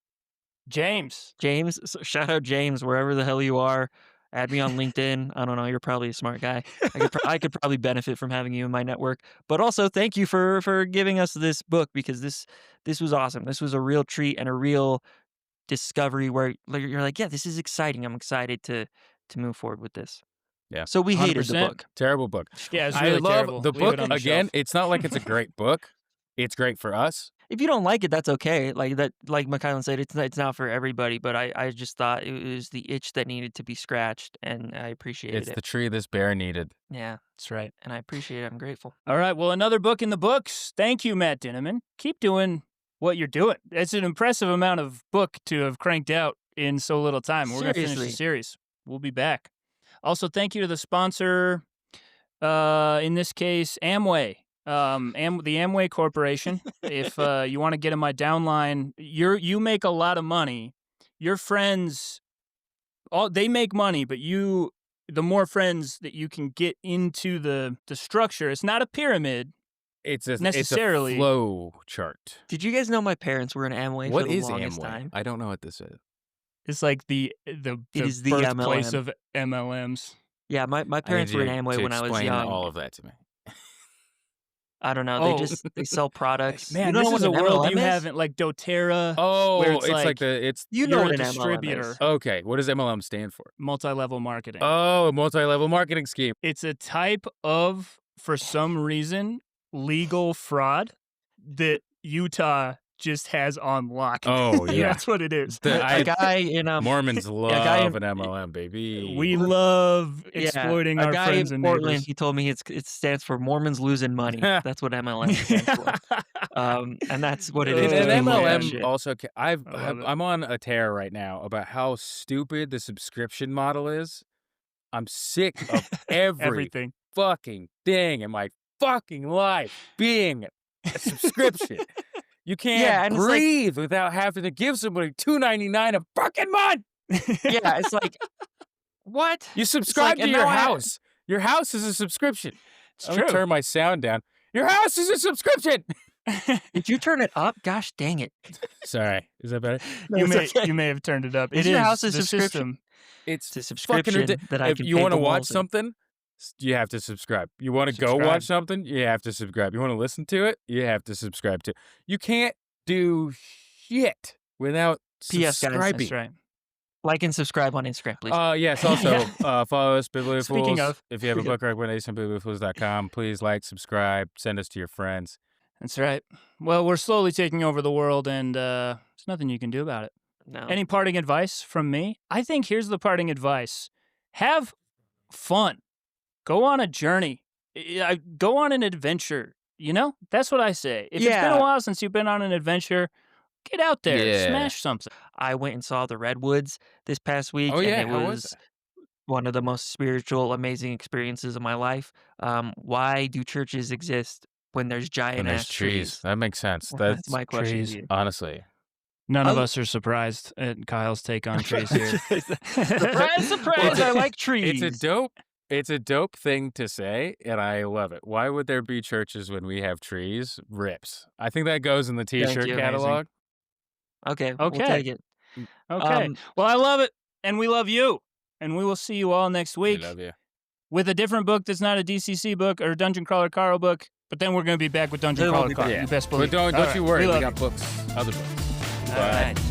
James. James. So shout out James, wherever the hell you are. Add me on LinkedIn. I don't know. You're probably a smart guy. I could probably benefit from having you in my network. But also, thank you for giving us this book, because this was awesome. This was a real treat and a real discovery where you're like, yeah, this is exciting. I'm excited to move forward with this. Yeah. So we hated the 100%. book. Terrible book. Yeah, it's I really love terrible. the Leave book it on the again. shelf. It's not like it's a great book. It's great for us. If you don't like it, that's okay. Like Mikhailin said, it's not for everybody. But I just thought it was the itch that needed to be scratched, and I appreciated It's it. the tree this bear needed. Yeah, That's right. and I appreciate it. I'm grateful. All right. Well, another book in the books. Thank you, Matt Dinniman. Keep doing what you're doing. It's an impressive amount of book to have cranked out in so little time. We're going to finish the Seriously. series. We'll be back. Also, thank you to the sponsor, in this case, Amway. The Amway Corporation. If you want to get in my downline, you make a lot of money. Your friends, they make money, but the more friends that you can get into the structure, it's not a pyramid. It's Necessarily. a flow chart. Did you guys know my parents were in Amway What for the is longest Amway? time? I don't know what this is. It's like the is the birthplace MLM. of MLMs. Yeah, my parents were in Amway when I was explain young. all of that to me. I don't know. Oh. They sell products. Man, you know this what is a an world you MLM is? haven't, like doTERRA. Oh, Where it's it's like like it's You know you're what a an MLM distributor. is. okay. What does MLM stand for? Multi-level marketing. Oh, multi-level marketing scheme. It's a type of, for some reason, legal fraud that Utah just has on lock. Oh, yeah. That's what it is. A guy in Mormons love guy in- an MLM, baby. We love Yeah, exploiting a our guy friends in and Portland. neighbors. He told me it stands for Mormons losing money. That's what MLM stands for. And that's what it is. And between all that MLM shit. also, I love it. I'm on a tear right now about how stupid the subscription model is. I'm sick of Everything. fucking thing in my fucking life being a subscription. You Yeah, can't and it's like- breathe without having to give somebody $2.99 a fucking month. Yeah, it's like, what? You subscribe to and your now I- house. Your house is a subscription. It's I'm gonna true. turn my sound down. Your house is a subscription. Did you turn it up? Gosh dang it. Sorry, is that better? You No, may it's okay. you may have turned it up. Is It your is house a the subscription? system. It's It's a fucking subscription ridiculous. that I If can you pay want to the watch walls in. something, you have to subscribe. You want to go Subscribe. watch something, you have to subscribe. You want to listen to it, you have to subscribe to. You can't do shit without PS, guys, subscribing. That's right. Like and subscribe on Instagram, please. Yes, also follow us, Biblically Speaking Fools. of- If you have a book recommendation, biblicalfools.com, please like, subscribe, send us to your friends. That's right. Well, we're slowly taking over the world, and there's nothing you can do about it. No. Any parting advice from me? I think here's the parting advice. Have fun. Go on a journey. Go on an adventure. You know? That's what I say. If it's been Yeah. a while since you've been on an adventure, get out there. Yeah. Smash something. I went and saw the Redwoods this past week, Oh, yeah, and it how was was one of the most spiritual, amazing experiences of my life. Why do churches exist when there's giant And there's ass trees. That makes sense. That's my question. trees. to you. Honestly. None of Oh. us are surprised at Kyle's take on trees here. Surprise, surprise! I like trees. It's a dope thing to say, and I love it. Why would there be churches when we have trees? Rips. I think that goes in the t-shirt you. catalog. Okay, we'll Okay. take it. Okay. Well, I love it, and we love you. And we will see you all next We week love you. with a different book that's not a DCC book or a Dungeon Crawler Carl book. But then we're going to be back with Dungeon Then we'll Crawler be Carl. back. You best But believe. don't All you right. worry. We We love got you. books. Other books. All Bye. right.